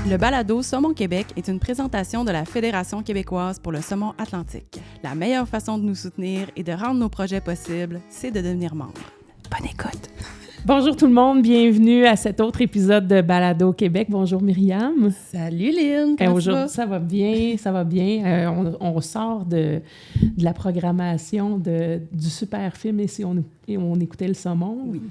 Le balado Saumon Québec est une présentation de la Fédération québécoise pour le saumon atlantique. La meilleure façon de nous soutenir et de rendre nos projets possibles, c'est de devenir membre. Bonne écoute! Bonjour tout le monde, bienvenue à cet autre épisode de Balado Québec. Bonjour Myriam. Salut Lynn, comment tu vas? Aujourd'hui, ça va bien, ça va bien. On sort de la programmation du super film Et si on écoutait le saumon. Oui.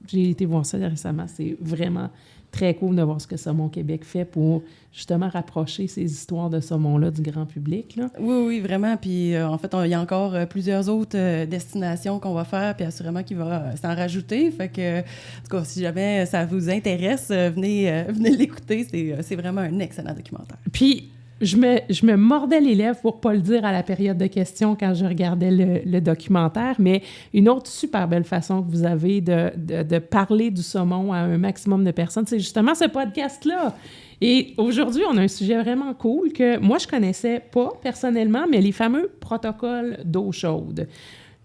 J'ai été voir ça récemment, c'est vraiment très cool de voir ce que Saumon Québec fait pour justement rapprocher ces histoires de saumon-là du grand public. Là. Oui, vraiment. Puis en fait, il y a encore plusieurs autres destinations qu'on va faire, puis assurément qu'il va s'en rajouter. Fait que, en tout cas, si jamais ça vous intéresse, venez l'écouter. C'est vraiment un excellent documentaire. Puis, je me mordais les lèvres pour ne pas le dire à la période de questions quand je regardais le documentaire, mais une autre super belle façon que vous avez de parler du saumon à un maximum de personnes, c'est justement ce podcast-là. Et aujourd'hui, on a un sujet vraiment cool que moi, je connaissais pas personnellement, mais les fameux protocoles d'eau chaude.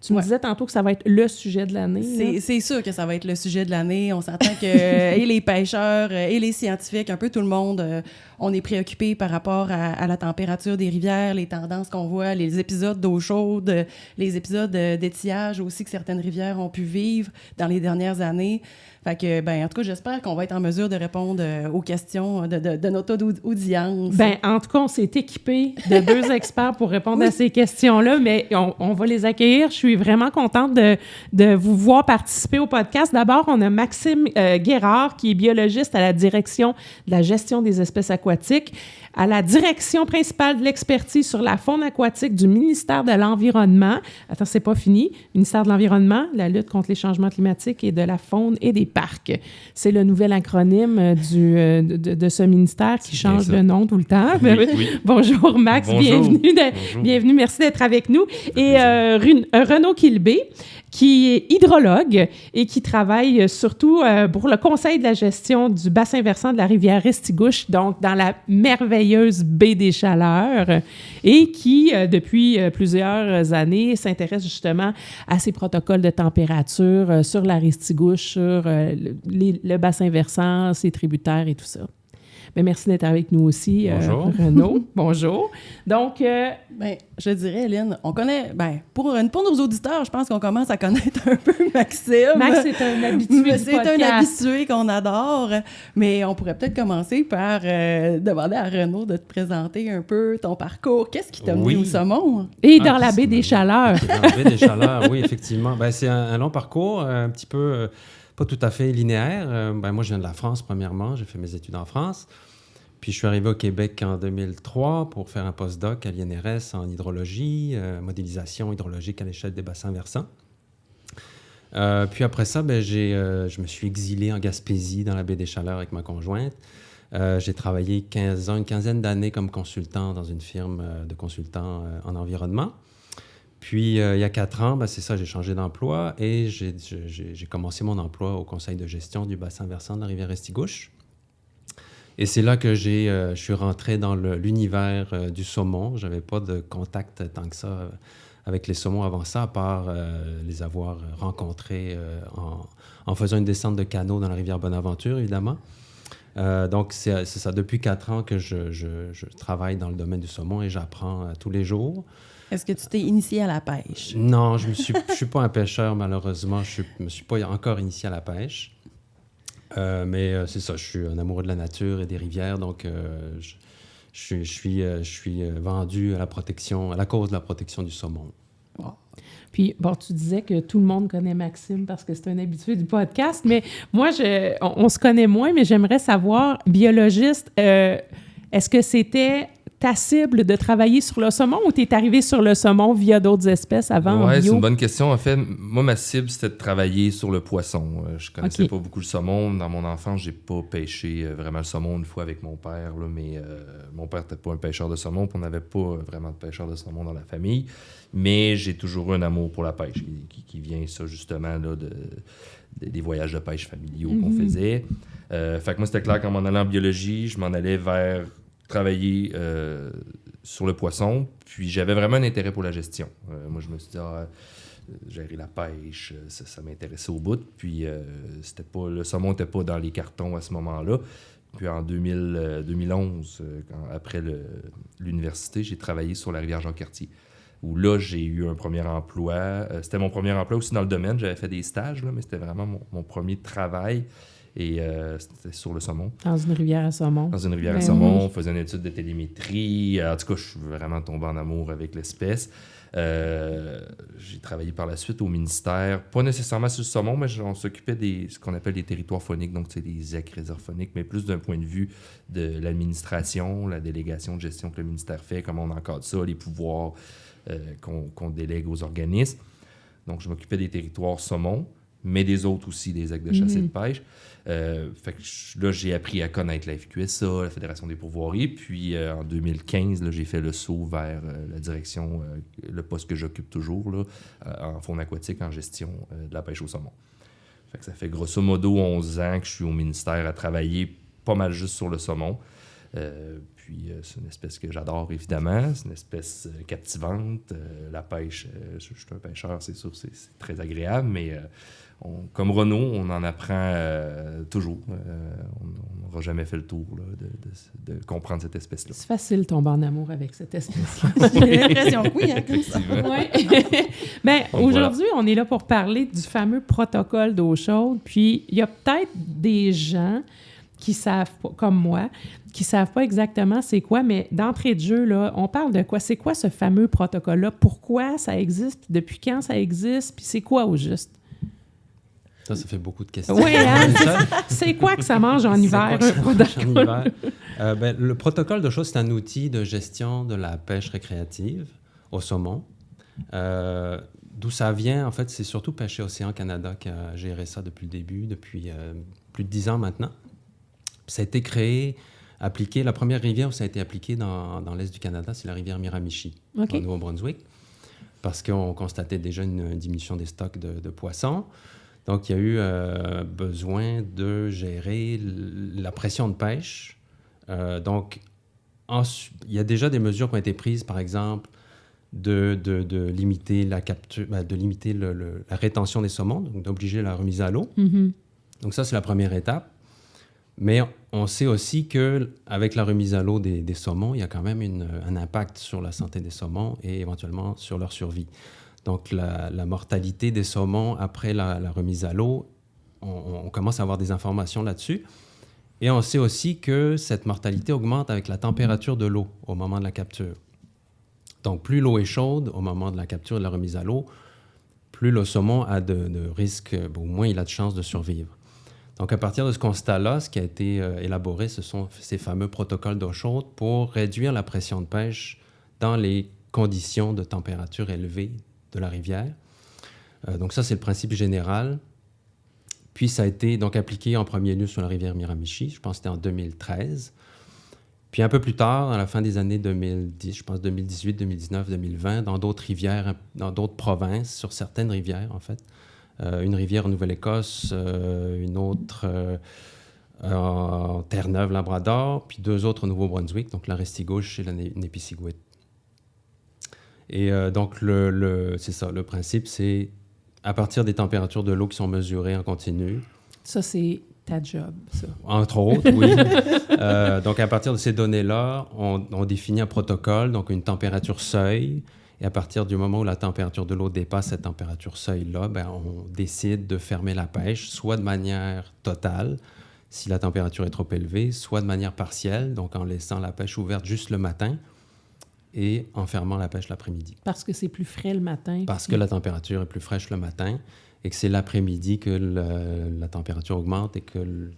Tu me disais tantôt que ça va être le sujet de l'année. C'est sûr que ça va être le sujet de l'année. On s'entend que et les pêcheurs et les scientifiques, un peu tout le monde, on est préoccupés par rapport à la température des rivières, les tendances qu'on voit, les épisodes d'eau chaude, les épisodes d'étiage aussi que certaines rivières ont pu vivre dans les dernières années. Fait que, en tout cas, j'espère qu'on va être en mesure de répondre aux questions de notre audience. En tout cas, on s'est équipé de deux experts pour répondre à ces questions-là, mais on va les accueillir. Je suis vraiment contente de vous voir participer au podcast. D'abord, on a Maxime Guérard, qui est biologiste à la direction de la gestion des espèces aquatiques, à la direction principale de l'expertise sur la faune aquatique du ministère de l'Environnement. Attends, c'est pas fini. Ministère de l'Environnement, la lutte contre les changements climatiques et de la faune et des parcs. C'est le nouvel acronyme de ce ministère qui change de nom tout le temps. Oui. Bonjour Max, Bonjour. Bienvenue, merci d'être avec nous. Et Renaud Kilbé, qui est hydrologue et qui travaille surtout pour le Conseil de la gestion du bassin versant de la rivière Restigouche, donc dans la merveilleuse baie des Chaleurs, et qui, depuis plusieurs années, s'intéresse justement à ces protocoles de température sur la Restigouche, sur le bassin versant, ses tributaires et tout ça. Bien, merci d'être avec nous aussi, Renaud. Bonjour. Donc, je dirais, Lynn, on connaît, pour nos auditeurs, je pense qu'on commence à connaître un peu Maxime. Max, c'est un habitué du podcast. C'est un habitué qu'on adore, mais on pourrait peut-être commencer par demander à Renaud de te présenter un peu ton parcours. Qu'est-ce qui t'a mené au saumon? Et dans la baie des Chaleurs. Dans la baie des Chaleurs, oui, effectivement. C'est un long parcours, un petit peu... pas tout à fait linéaire. Moi, je viens de la France, premièrement. J'ai fait mes études en France. Puis, je suis arrivé au Québec en 2003 pour faire un postdoc à l'INRS en hydrologie, modélisation hydrologique à l'échelle des bassins versants. Puis après ça, je me suis exilé en Gaspésie, dans la baie des Chaleurs, avec ma conjointe. J'ai travaillé une quinzaine d'années comme consultant dans une firme de consultants en environnement. Puis, il y a 4 ans, c'est ça, j'ai changé d'emploi et j'ai commencé mon emploi au conseil de gestion du bassin versant de la rivière Restigouche. Et c'est là que je suis rentré dans l'univers du saumon. Je n'avais pas de contact tant que ça avec les saumons avant ça, à part les avoir rencontrés en faisant une descente de canot dans la rivière Bonaventure, évidemment. Donc, c'est ça, depuis 4 ans que je travaille dans le domaine du saumon et j'apprends tous les jours. Est-ce que tu t'es initié à la pêche? Non, je suis pas un pêcheur, malheureusement. Je me suis pas encore initié à la pêche. Mais c'est ça, je suis un amoureux de la nature et des rivières, donc je suis vendu à la cause de la protection du saumon. Wow. Puis, tu disais que tout le monde connaît Maxime parce que c'est un habitué du podcast, mais moi, on se connaît moins, mais j'aimerais savoir, biologiste, est-ce que c'était ta cible de travailler sur le saumon ou tu es arrivé sur le saumon via d'autres espèces avant? Oui, c'est une bonne question. En fait, moi, ma cible, c'était de travailler sur le poisson. Je connaissais pas beaucoup le saumon. Dans mon enfance, j'ai pas pêché vraiment le saumon une fois avec mon père, là, mais mon père n'était pas un pêcheur de saumon, puis on n'avait pas vraiment de pêcheur de saumon dans la famille. Mais j'ai toujours eu un amour pour la pêche qui vient, ça, justement, là, des voyages de pêche familiaux qu'on faisait. Fait que moi, c'était clair qu'en m'en allant en biologie, je m'en allais vers travailler sur le poisson, puis j'avais vraiment un intérêt pour la gestion. Moi, je me suis dit, gérer la pêche, ça m'intéressait au bout, puis le saumon n'était pas dans les cartons à ce moment-là. Puis en 2011, après l'université, j'ai travaillé sur la rivière Jacques-Cartier, où là, j'ai eu un premier emploi. C'était mon premier emploi aussi dans le domaine. J'avais fait des stages, là, mais c'était vraiment mon premier travail. Et c'était sur le saumon. Dans une rivière à saumon. Dans une rivière à saumon. On faisait une étude de télémétrie. En tout cas, je suis vraiment tombé en amour avec l'espèce. J'ai travaillé par la suite au ministère, pas nécessairement sur le saumon, mais on s'occupait de ce qu'on appelle des territoires phoniques, donc c'est des aires réserves phoniques, mais plus d'un point de vue de l'administration, la délégation de gestion que le ministère fait, comment on encadre ça, les pouvoirs qu'on délègue aux organismes. Donc, je m'occupais des territoires saumon, mais des autres aussi, des actes de chasse et de pêche. Fait que là, j'ai appris à connaître la FQSA, la Fédération des pourvoiries. Puis en 2015, là, j'ai fait le saut vers la direction, le poste que j'occupe toujours, là, en faune aquatique, en gestion de la pêche au saumon. Fait que ça fait grosso modo 11 ans que je suis au ministère à travailler pas mal juste sur le saumon. Puis c'est une espèce que j'adore, évidemment. C'est une espèce captivante. La pêche, je suis un pêcheur, c'est sûr, c'est très agréable, mais comme Renaud, on en apprend toujours. On n'aura jamais fait le tour là, de comprendre cette espèce-là. C'est facile de tomber en amour avec cette espèce-là. J'ai l'impression que oui, hein, comme ça. Ouais. Ben, aujourd'hui, on est là pour parler du fameux protocole d'eau chaude. Puis, il y a peut-être des gens qui savent pas, comme moi, qui savent pas exactement c'est quoi, mais d'entrée de jeu, là, on parle de quoi? C'est quoi ce fameux protocole-là? Pourquoi ça existe? Depuis quand ça existe? Puis c'est quoi au juste? Ça fait beaucoup de questions. Oui, hein? C'est quoi que ça mange en hiver? Le protocole de choses, c'est un outil de gestion de la pêche récréative au saumon. D'où ça vient, en fait, c'est surtout Pêcher Océan Canada qui a géré ça depuis le début, depuis plus de 10 ans maintenant. Ça a été créé, appliqué, la première rivière où ça a été appliqué dans l'est du Canada, c'est la rivière Miramichi, au Nouveau-Brunswick, parce qu'on constatait déjà une diminution des stocks de poissons. Donc, il y a eu besoin de gérer la pression de pêche. Donc, il y a déjà des mesures qui ont été prises, par exemple, de limiter la capture, de limiter la rétention des saumons, donc d'obliger la remise à l'eau. Mm-hmm. Donc, ça, c'est la première étape. Mais on sait aussi qu'avec la remise à l'eau des saumons, il y a quand même un impact sur la santé des saumons et éventuellement sur leur survie. Donc, la mortalité des saumons après la remise à l'eau, on commence à avoir des informations là-dessus. Et on sait aussi que cette mortalité augmente avec la température de l'eau au moment de la capture. Donc, plus l'eau est chaude au moment de la capture et de la remise à l'eau, plus le saumon a de risques, au moins il a de chances de survivre. Donc, à partir de ce constat-là, ce qui a été élaboré, ce sont ces fameux protocoles d'eau chaude pour réduire la pression de pêche dans les conditions de température élevée de la rivière. Donc, ça, c'est le principe général. Puis, ça a été donc appliqué en premier lieu sur la rivière Miramichi, je pense que c'était en 2013. Puis, un peu plus tard, à la fin des années 2010, je pense 2018, 2019, 2020, dans d'autres rivières, dans d'autres provinces, sur certaines rivières, en fait. Une rivière en Nouvelle-Écosse, une autre en Terre-Neuve, Labrador, puis 2 autres au Nouveau-Brunswick, donc la Restigouche et la Nipisiguit. Et donc, c'est ça, le principe, c'est à partir des températures de l'eau qui sont mesurées en continu. Ça, c'est ta job, ça. Entre autres, oui. Donc, à partir de ces données-là, on définit un protocole, donc une température seuil. Et à partir du moment où la température de l'eau dépasse cette température seuil-là, on décide de fermer la pêche, soit de manière totale, si la température est trop élevée, soit de manière partielle, donc en laissant la pêche ouverte juste le matin et en fermant la pêche l'après-midi. Parce que c'est plus frais le matin. Parce que la température est plus fraîche le matin et que c'est l'après-midi que la température augmente et que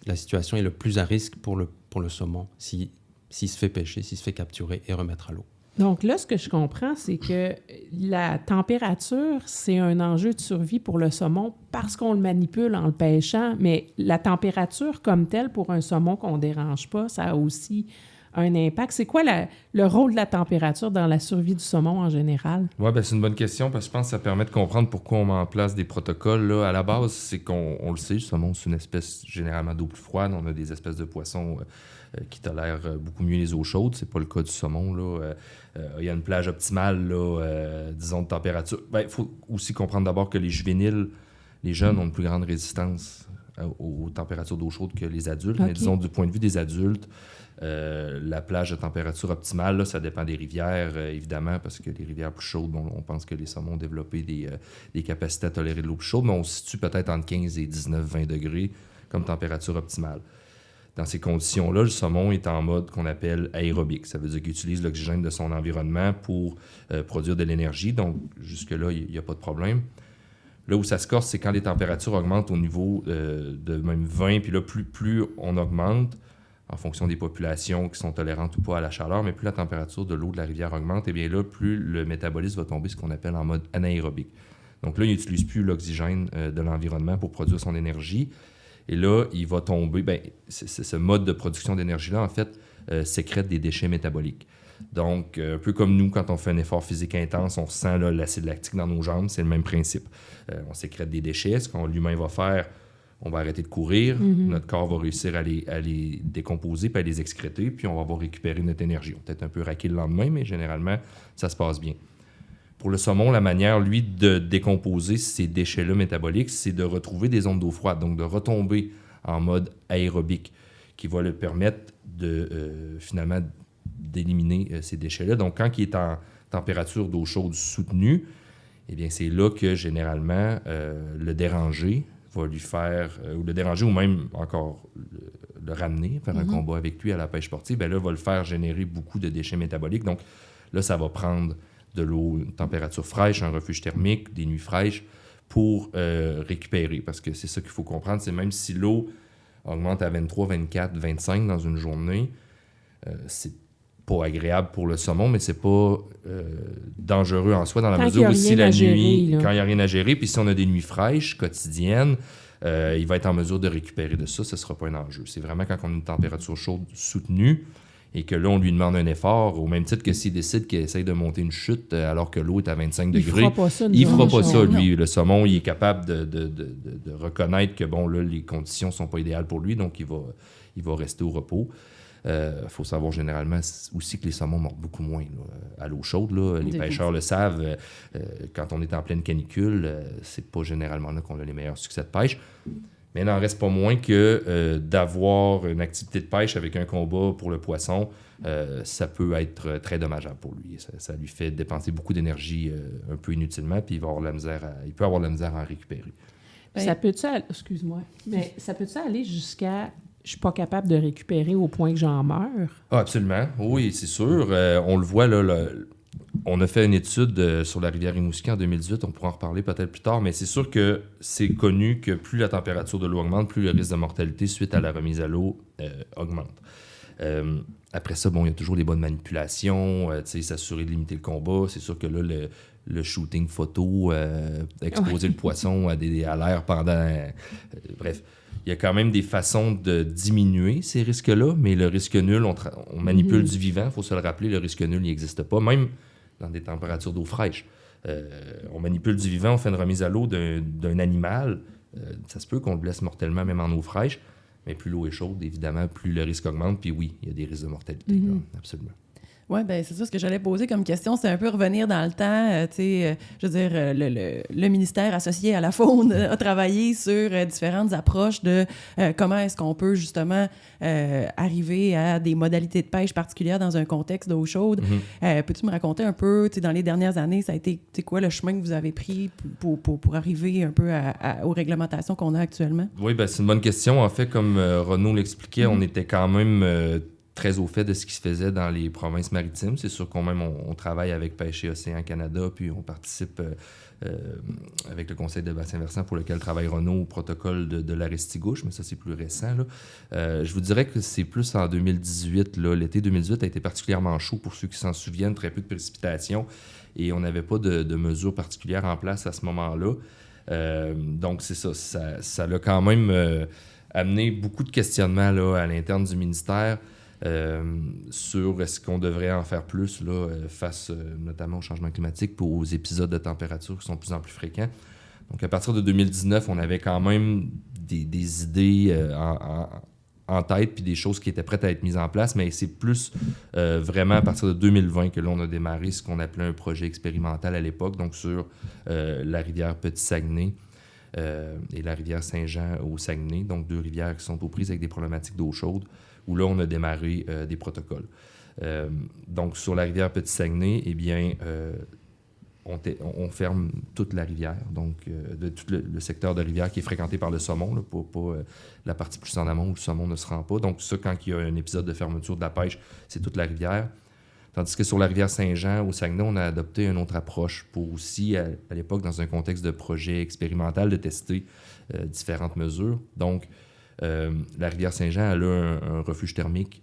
la situation est le plus à risque pour le saumon s'il se fait pêcher, s'il se fait capturer et remettre à l'eau. Donc là, ce que je comprends, c'est que la température, c'est un enjeu de survie pour le saumon parce qu'on le manipule en le pêchant, mais la température comme telle pour un saumon qu'on ne dérange pas, ça a aussi un impact. C'est quoi le rôle de la température dans la survie du saumon en général? Oui, c'est une bonne question parce que je pense que ça permet de comprendre pourquoi on met en place des protocoles. Là, à la base, c'est qu'on le sait, le saumon, c'est une espèce généralement d'eau plus froide. On a des espèces de poissons qui tolèrent beaucoup mieux les eaux chaudes. C'est pas le cas du saumon. Là. Il y a une plage optimale, là, disons, de température. Il faut aussi comprendre d'abord que les juvéniles, les jeunes, ont une plus grande résistance aux températures d'eau chaude que les adultes. OK. Mais disons, du point de vue des adultes, la plage de température optimale, là, ça dépend des rivières, évidemment, parce que les rivières plus chaudes, on pense que les saumons ont développé des capacités à tolérer de l'eau plus chaude, mais on se situe peut-être entre 15 et 19-20 degrés comme température optimale. Dans ces conditions-là, le saumon est en mode qu'on appelle aérobique. Ça veut dire qu'il utilise l'oxygène de son environnement pour produire de l'énergie. Donc, jusque-là, il n'y a pas de problème. Là où ça se corse, c'est quand les températures augmentent au niveau de même 20. Puis là, plus on augmente, en fonction des populations qui sont tolérantes ou pas à la chaleur, mais plus la température de l'eau de la rivière augmente, et bien là, plus le métabolisme va tomber ce qu'on appelle en mode anaérobique. Donc là, il n'utilise plus l'oxygène de l'environnement pour produire son énergie. Et là, il va tomber... ce mode de production d'énergie-là, en fait, sécrète des déchets métaboliques. Donc, un peu comme nous, quand on fait un effort physique intense, on ressent là, l'acide lactique dans nos jambes, c'est le même principe. On sécrète des déchets. Ce qu'on l'humain va faire, on va arrêter de courir, notre corps va réussir à les décomposer puis à les excréter, puis on va avoir récupéré notre énergie. On va peut-être un peu raquer le lendemain, mais généralement, ça se passe bien. Pour le saumon, la manière, lui, de décomposer ces déchets-là métaboliques, c'est de retrouver des ondes d'eau froide, donc de retomber en mode aérobique, qui va le permettre de, finalement, d'éliminer ces déchets-là. Donc, quand il est en température d'eau chaude soutenue, eh bien, c'est là que, généralement, le déranger va lui faire, ou le déranger, ou même encore le ramener, faire un combat avec lui à la pêche sportive, bien là, va le faire générer beaucoup de déchets métaboliques. Donc, là, ça va prendre de l'eau, une température fraîche, un refuge thermique, des nuits fraîches pour récupérer. Parce que c'est ça qu'il faut comprendre, c'est même si l'eau augmente à 23, 24, 25 dans une journée, c'est pas agréable pour le saumon, mais c'est pas dangereux en soi dans la mesure où si la nuit, quand il n'y a rien à gérer, puis si on a des nuits fraîches quotidiennes, il va être en mesure de récupérer de ça, ce ne sera pas un enjeu. C'est vraiment quand on a une température chaude soutenue, et que là, on lui demande un effort, au même titre que s'il décide qu'il essaye de monter une chute alors que l'eau est à 25 degrés. Il ne fera pas ça, lui. Le saumon, il est capable de reconnaître que, bon, là, les conditions ne sont pas idéales pour lui, donc il va rester au repos. Faut savoir généralement aussi que les saumons mordent beaucoup moins là, à l'eau chaude. Là. Les pêcheurs le savent. Quand on est en pleine canicule, c'est pas généralement là qu'on a les meilleurs succès de pêche. Mais il n'en reste pas moins que d'avoir une activité de pêche avec un combat pour le poisson, ça peut être très dommageable pour lui. Ça lui fait dépenser beaucoup d'énergie un peu inutilement, puis il peut avoir de la misère à en récupérer. Ça peut-tu aller, excuse-moi, mais ça peut-tu aller jusqu'à je suis pas capable de récupérer au point que j'en meurs? Ah, absolument. Oui, c'est sûr. On le voit là. On a fait une étude sur la rivière Rimouski en 2018, on pourra en reparler peut-être plus tard, mais c'est sûr que c'est connu que plus la température de l'eau augmente, plus le risque de mortalité suite à la remise à l'eau augmente. Après ça, bon, il y a toujours les bonnes manipulations, s'assurer de limiter le combat. C'est sûr que là, le shooting photo, exposer le poisson à l'air pendant... bref, il y a quand même des façons de diminuer ces risques-là, mais le risque nul, on manipule du vivant, il faut se le rappeler, le risque nul n'existe pas, même dans des températures d'eau fraîche. On manipule du vivant, on fait une remise à l'eau d'un animal, ça se peut qu'on le blesse mortellement même en eau fraîche, mais plus l'eau est chaude, évidemment, plus le risque augmente, puis oui, il y a des risques de mortalité, là, absolument. Oui, bien, c'est ça ce que j'allais poser comme question. C'est un peu revenir dans le temps. Je veux dire, le ministère associé à la faune a travaillé sur différentes approches de comment est-ce qu'on peut justement arriver à des modalités de pêche particulières dans un contexte d'eau chaude. Peux-tu me raconter un peu, dans les dernières années, ça a été quoi le chemin que vous avez pris pour arriver un peu aux réglementations qu'on a actuellement? Oui, ben, c'est une bonne question. En fait, comme Renaud l'expliquait, on était quand même... très au fait de ce qui se faisait dans les provinces maritimes. C'est sûr qu'on travaille avec Pêcher Océan Canada, puis on participe avec le Conseil de bassin versant pour lequel travaille Renaud au protocole de l'Arestigouche, mais ça, c'est plus récent. Là. Je vous dirais que c'est plus en 2018. Là. L'été 2018 a été particulièrement chaud pour ceux qui s'en souviennent, très peu de précipitations, et on n'avait pas de mesures particulières en place à ce moment-là. Donc, c'est ça. Ça a quand même amené beaucoup de questionnements là, à l'interne du ministère. Sur est-ce qu'on devrait en faire plus là, face notamment au changement climatique et aux épisodes de température qui sont de plus en plus fréquents. Donc, à partir de 2019, on avait quand même des idées en tête puis des choses qui étaient prêtes à être mises en place, mais c'est plus vraiment à partir de 2020 que l'on a démarré ce qu'on appelait un projet expérimental à l'époque, donc sur la rivière Petit-Saguenay, et la rivière Saint-Jean au Saguenay, donc 2 rivières qui sont aux prises avec des problématiques d'eau chaude, où là, on a démarré des protocoles. Donc, sur la rivière Petit-Saguenay, eh bien, on ferme toute la rivière, donc de tout le secteur de rivière qui est fréquenté par le saumon, là, pas la partie plus en amont où le saumon ne se rend pas. Donc, ça, quand il y a un épisode de fermeture de la pêche, c'est toute la rivière. Tandis que sur la rivière Saint-Jean, au Saguenay, on a adopté une autre approche pour aussi, à l'époque, dans un contexte de projet expérimental, de tester différentes mesures. Donc, la rivière Saint-Jean, elle a un refuge thermique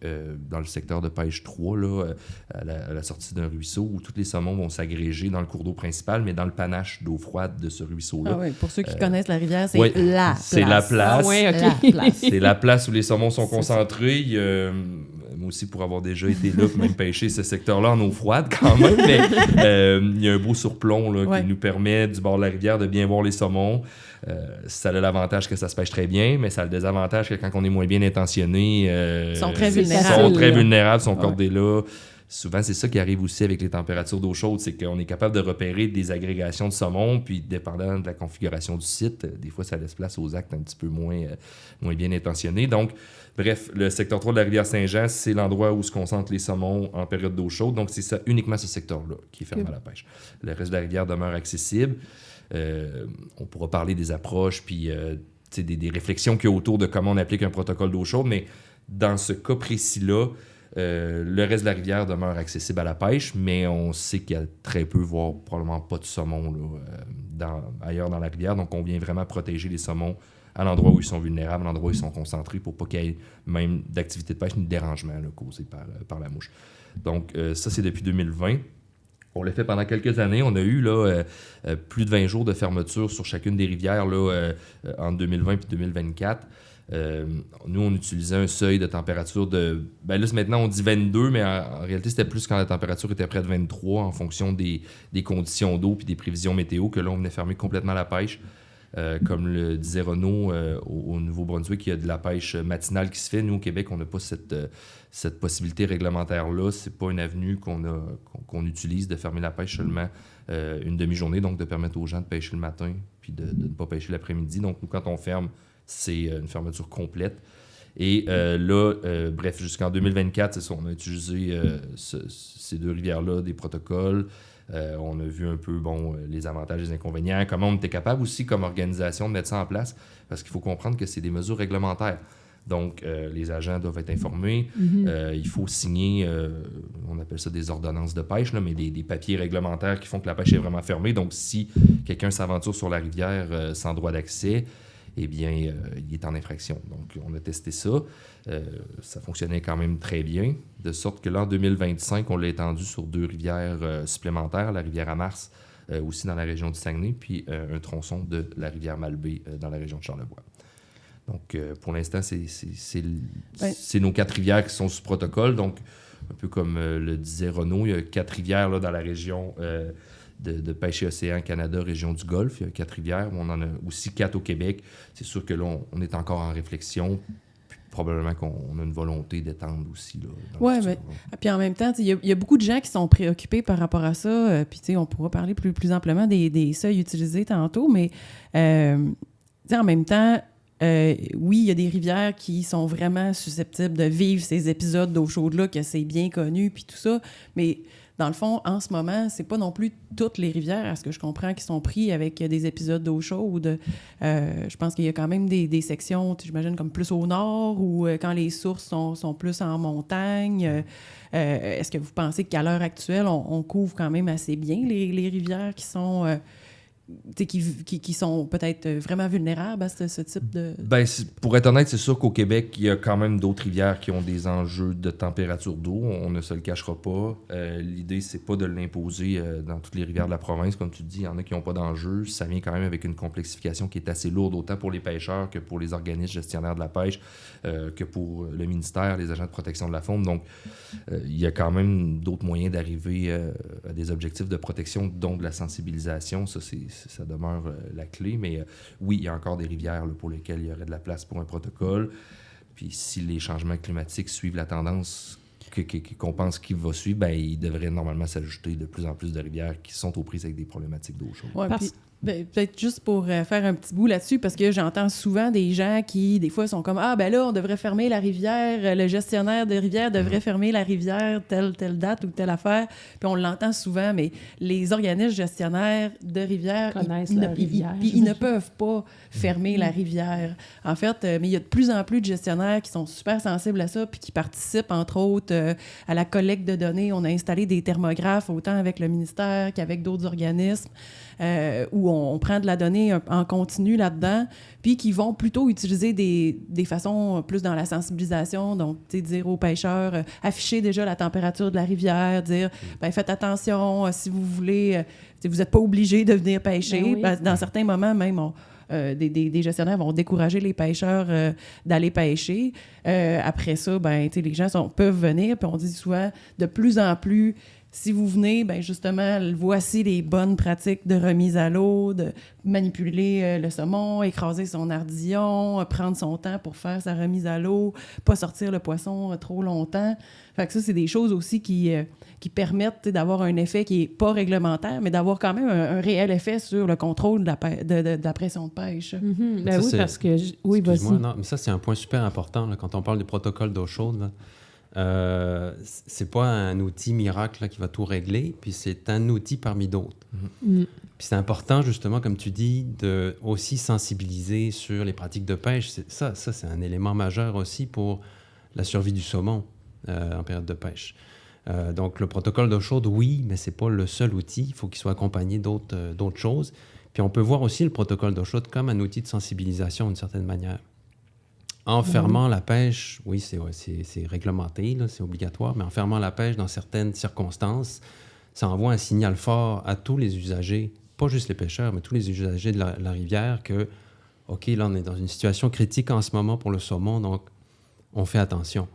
dans le secteur de pêche 3, là, à la sortie d'un ruisseau, où tous les saumons vont s'agréger dans le cours d'eau principal, mais dans le panache d'eau froide de ce ruisseau-là. Ah oui, pour ceux qui connaissent la rivière, c'est oui, la place. C'est la place. Ah oui, OK. La place. C'est la place où les saumons sont concentrés. Moi aussi, pour avoir déjà été là, même pêcher ce secteur-là en eau froide quand même, mais il y a un beau surplomb là, qui nous permet, du bord de la rivière, de bien voir les saumons. Ça a l'avantage que ça se pêche très bien, mais ça a le désavantage que quand on est moins bien intentionné, ils sont très vulnérables, sont cordés là. Souvent, c'est ça qui arrive aussi avec les températures d'eau chaude, c'est qu'on est capable de repérer des agrégations de saumon, puis dépendant de la configuration du site, des fois, ça laisse place aux actes un petit peu moins bien intentionnés. Donc, bref, le secteur 3 de la rivière Saint-Jean, c'est l'endroit où se concentrent les saumons en période d'eau chaude. Donc, c'est ça, uniquement ce secteur-là qui est fermé à la pêche. Le reste de la rivière demeure accessible. On pourra parler des approches, puis des réflexions qu'il y a autour de comment on applique un protocole d'eau chaude, mais dans ce cas précis-là, le reste de la rivière demeure accessible à la pêche, mais on sait qu'il y a très peu, voire probablement pas de saumon là, ailleurs dans la rivière. Donc, on vient vraiment protéger les saumons à l'endroit où ils sont vulnérables, à l'endroit où ils sont concentrés, pour pas qu'il y ait même d'activité de pêche ni de dérangement là, causé par la mouche. Donc, ça, c'est depuis 2020. On l'a fait pendant quelques années. On a eu là, plus de 20 jours de fermeture sur chacune des rivières là, entre 2020 et 2024. Nous, on utilisait un seuil de température de... Ben là, maintenant, on dit 22, mais en réalité, c'était plus quand la température était près de 23 en fonction des conditions d'eau et des prévisions météo, que là, on venait fermer complètement la pêche. Comme le disait Renaud, au Nouveau-Brunswick, il y a de la pêche matinale qui se fait. Nous, au Québec, on n'a pas cette possibilité réglementaire-là. C'est pas une avenue qu'on utilise de fermer la pêche seulement une demi-journée, donc de permettre aux gens de pêcher le matin puis de ne pas pêcher l'après-midi. Donc, nous, quand on ferme, c'est une fermeture complète. Et là, bref, jusqu'en 2024, c'est ça, on a utilisé ces 2 rivières-là, des protocoles. On a vu un peu les avantages et les inconvénients, comment on était capable aussi comme organisation de mettre ça en place, parce qu'il faut comprendre que c'est des mesures réglementaires. Donc, les agents doivent être informés. Il faut signer, on appelle ça des ordonnances de pêche, là, mais des papiers réglementaires qui font que la pêche est vraiment fermée. Donc, si quelqu'un s'aventure sur la rivière sans droit d'accès, eh bien, il est en infraction. Donc, on a testé ça. Ça fonctionnait quand même très bien, de sorte que là, en 2025, on l'a étendu sur 2 rivières supplémentaires, la rivière Amars, aussi dans la région du Saguenay, puis un tronçon de la rivière Malbaie dans la région de Charlevoix. Donc, pour l'instant, c'est nos 4 rivières qui sont sous protocole. Donc, un peu comme le disait Renaud, il y a 4 rivières là, dans la région de pêche et océan Canada, région du Golfe. Il y a 4 rivières. On en a aussi 4 au Québec. C'est sûr que là, on est encore en réflexion. Puis probablement qu'on a une volonté d'étendre aussi. Oui, mais puis en même temps, il y a beaucoup de gens qui sont préoccupés par rapport à ça. Puis on pourra parler plus amplement des seuils utilisés tantôt. Mais en même temps, oui, il y a des rivières qui sont vraiment susceptibles de vivre ces épisodes d'eau chaude-là, que c'est bien connu, puis tout ça. Mais dans le fond, en ce moment, c'est pas non plus toutes les rivières, à ce que je comprends, qui sont pris avec des épisodes d'eau chaude. Je pense qu'il y a quand même des sections, j'imagine, comme plus au nord, ou quand les sources sont plus en montagne. Est-ce que vous pensez qu'à l'heure actuelle, on couvre quand même assez bien les rivières qui sont... qui sont peut-être vraiment vulnérables à ce type de... Ben, pour être honnête, c'est sûr qu'au Québec, il y a quand même d'autres rivières qui ont des enjeux de température d'eau. On ne se le cachera pas. L'idée, c'est pas de l'imposer dans toutes les rivières de la province. Comme tu dis, il y en a qui n'ont pas d'enjeu. Ça vient quand même avec une complexification qui est assez lourde, autant pour les pêcheurs que pour les organismes gestionnaires de la pêche, que pour le ministère, les agents de protection de la faune. Donc, il y a quand même d'autres moyens d'arriver à des objectifs de protection, dont de la sensibilisation. Ça demeure la clé, mais oui, il y a encore des rivières là, pour lesquelles il y aurait de la place pour un protocole. Puis si les changements climatiques suivent la tendance qu'on pense qu'il va suivre, ben, il devrait normalement s'ajouter de plus en plus de rivières qui sont aux prises avec des problématiques d'eau chaude. Ouais, Ben, peut-être juste pour faire un petit bout là-dessus, parce que j'entends souvent des gens qui, des fois, sont comme « Ah, ben là, on devrait fermer la rivière, le gestionnaire de rivière devrait fermer la rivière telle date ou telle affaire. » Puis on l'entend souvent, mais les organismes gestionnaires de rivière, Connaissent la rivière. ils ne peuvent pas fermer la rivière. En fait, mais il y a de plus en plus de gestionnaires qui sont super sensibles à ça, puis qui participent, entre autres, à la collecte de données. On a installé des thermographes, autant avec le ministère qu'avec d'autres organismes, où on prend de la donnée en continu là-dedans, puis qui vont plutôt utiliser des façons plus dans la sensibilisation, donc dire aux pêcheurs, afficher déjà la température de la rivière, dire ben, faites attention, si vous voulez, vous n'êtes pas obligé de venir pêcher. Ben oui. Ben, dans certains moments, même, des gestionnaires vont décourager les pêcheurs d'aller pêcher. Après ça, ben, les gens peuvent venir, puis on dit souvent de plus en plus, si vous venez, ben justement, voici les bonnes pratiques de remise à l'eau, de manipuler le saumon, écraser son ardillon, prendre son temps pour faire sa remise à l'eau, pas sortir le poisson trop longtemps. Fait que ça, c'est des choses aussi qui permettent d'avoir un effet qui n'est pas réglementaire, mais d'avoir quand même un réel effet sur le contrôle de la pression de pêche. Mm-hmm. Ben Ça, oui, parce que... Oui, vas-y. Non, mais ça, c'est un point super important là, quand on parle des protocoles d'eau chaude. Là. C'est pas un outil miracle là, qui va tout régler, puis c'est un outil parmi d'autres. Mm. Puis c'est important, justement, comme tu dis, de aussi sensibiliser sur les pratiques de pêche. Ça, c'est un élément majeur aussi pour la survie du saumon en période de pêche. Donc, le protocole d'eau chaude, oui, mais c'est pas le seul outil. Il faut qu'il soit accompagné d'autres choses. Puis on peut voir aussi le protocole d'eau chaude comme un outil de sensibilisation d'une certaine manière. En fermant la pêche, oui, c'est réglementé, là, c'est obligatoire, mais en fermant la pêche dans certaines circonstances, ça envoie un signal fort à tous les usagers, pas juste les pêcheurs, mais tous les usagers de la rivière que, OK, là, on est dans une situation critique en ce moment pour le saumon, donc on fait attention.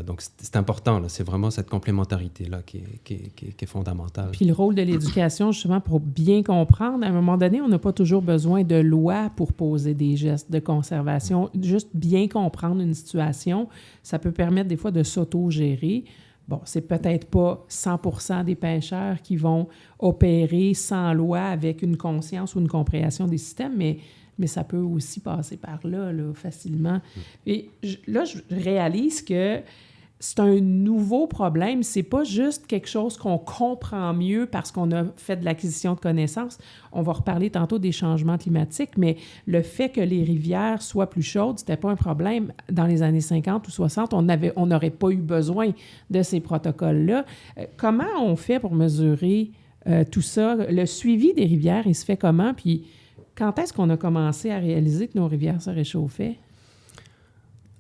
Donc, c'est important, là, c'est vraiment cette complémentarité-là qui est fondamentale. Puis le rôle de l'éducation, justement, pour bien comprendre, à un moment donné, on n'a pas toujours besoin de loi pour poser des gestes de conservation. Juste bien comprendre une situation, ça peut permettre des fois de s'auto-gérer. Bon, c'est peut-être pas 100% des pêcheurs qui vont opérer sans loi avec une conscience ou une compréhension des systèmes, mais ça peut aussi passer par là facilement. Et là, je réalise que c'est un nouveau problème. C'est pas juste quelque chose qu'on comprend mieux parce qu'on a fait de l'acquisition de connaissances. On va reparler tantôt des changements climatiques, mais le fait que les rivières soient plus chaudes, c'était pas un problème dans les années 50 ou 60. On n'aurait pas eu besoin de ces protocoles-là. Comment on fait pour mesurer tout ça? Le suivi des rivières, il se fait comment? Puis quand est-ce qu'on a commencé à réaliser que nos rivières se réchauffaient?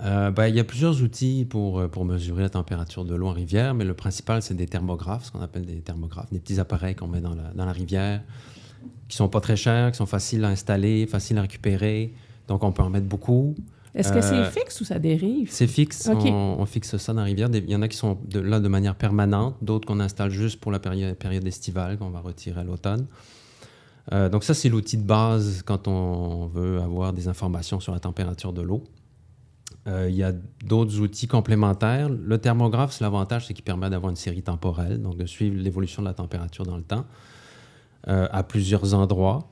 Il y a plusieurs outils pour mesurer la température de l'eau en rivière, mais le principal, c'est des thermographes, ce qu'on appelle des thermographes, des petits appareils qu'on met dans la rivière, qui sont pas très chers, qui sont faciles à installer, faciles à récupérer. Donc, on peut en mettre beaucoup. Est-ce que c'est fixe ou ça dérive? C'est fixe. Okay. On fixe ça dans la rivière. Il y en a qui sont là de manière permanente, d'autres qu'on installe juste pour la période estivale, qu'on va retirer à l'automne. Donc ça, c'est l'outil de base quand on veut avoir des informations sur la température de l'eau. Il y a d'autres outils complémentaires. Le thermographe, l'avantage, c'est qu'il permet d'avoir une série temporelle, donc de suivre l'évolution de la température dans le temps à plusieurs endroits.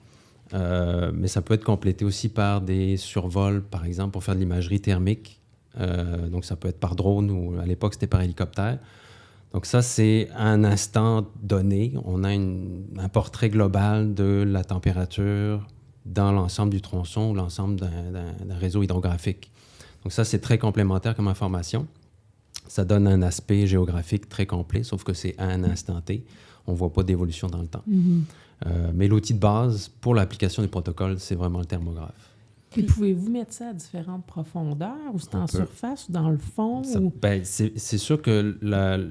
Mais ça peut être complété aussi par des survols, par exemple, pour faire de l'imagerie thermique. Donc ça peut être par drone ou à l'époque, c'était par hélicoptère. Donc ça, c'est à un instant donné. On a un portrait global de la température dans l'ensemble du tronçon ou l'ensemble d'un réseau hydrographique. Donc ça, c'est très complémentaire comme information. Ça donne un aspect géographique très complet, sauf que c'est à un instant T. On ne voit pas d'évolution dans le temps. Mm-hmm. Mais l'outil de base pour l'application du protocole, c'est vraiment le thermographe. Et pouvez-vous mettre ça à différentes profondeurs, ou c'est en surface ou dans le fond? C'est sûr que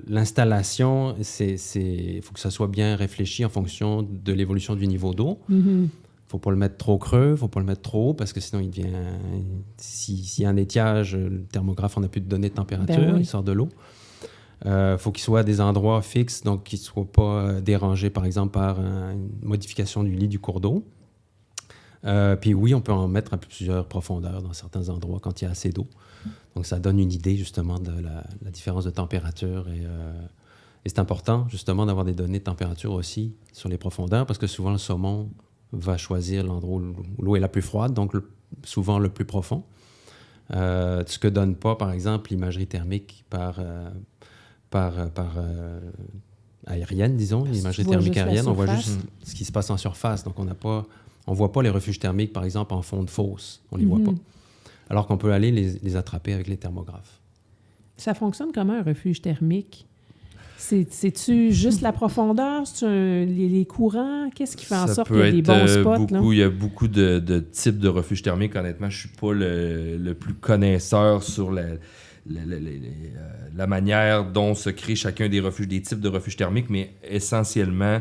l'installation, il faut que ça soit bien réfléchi en fonction de l'évolution du niveau d'eau. Il ne faut pas le mettre trop creux, il ne faut pas le mettre trop haut, parce que sinon, s'il y a un étiage, le thermographe, on n'a plus de données de température, il sort de l'eau. Faut qu'il soit à des endroits fixes, donc qu'il ne soit pas dérangé, par exemple, par une modification du lit du cours d'eau. Puis oui, on peut en mettre à plusieurs profondeurs dans certains endroits quand il y a assez d'eau. Donc, ça donne une idée, justement, de la différence de température. Et c'est important, justement, d'avoir des données de température aussi sur les profondeurs, parce que souvent, le saumon va choisir l'endroit où l'eau est la plus froide, donc souvent le plus profond. Ce que donne pas, par exemple, l'imagerie thermique par aérienne, disons, l'imagerie thermique aérienne, on voit juste ce qui se passe en surface. Donc, on voit pas les refuges thermiques, par exemple, en fond de fosse. On les voit pas. Alors qu'on peut aller les attraper avec les thermographes. Ça fonctionne comment, un refuge thermique? C'est-tu juste la profondeur? C'est les courants? Qu'est-ce qui fait en sorte qu'il y a des bons spots? Il y a beaucoup de types de refuges thermiques. Honnêtement, je ne suis pas le plus connaisseur sur la manière dont se crée chacun des refuges, des types de refuges thermiques, mais essentiellement,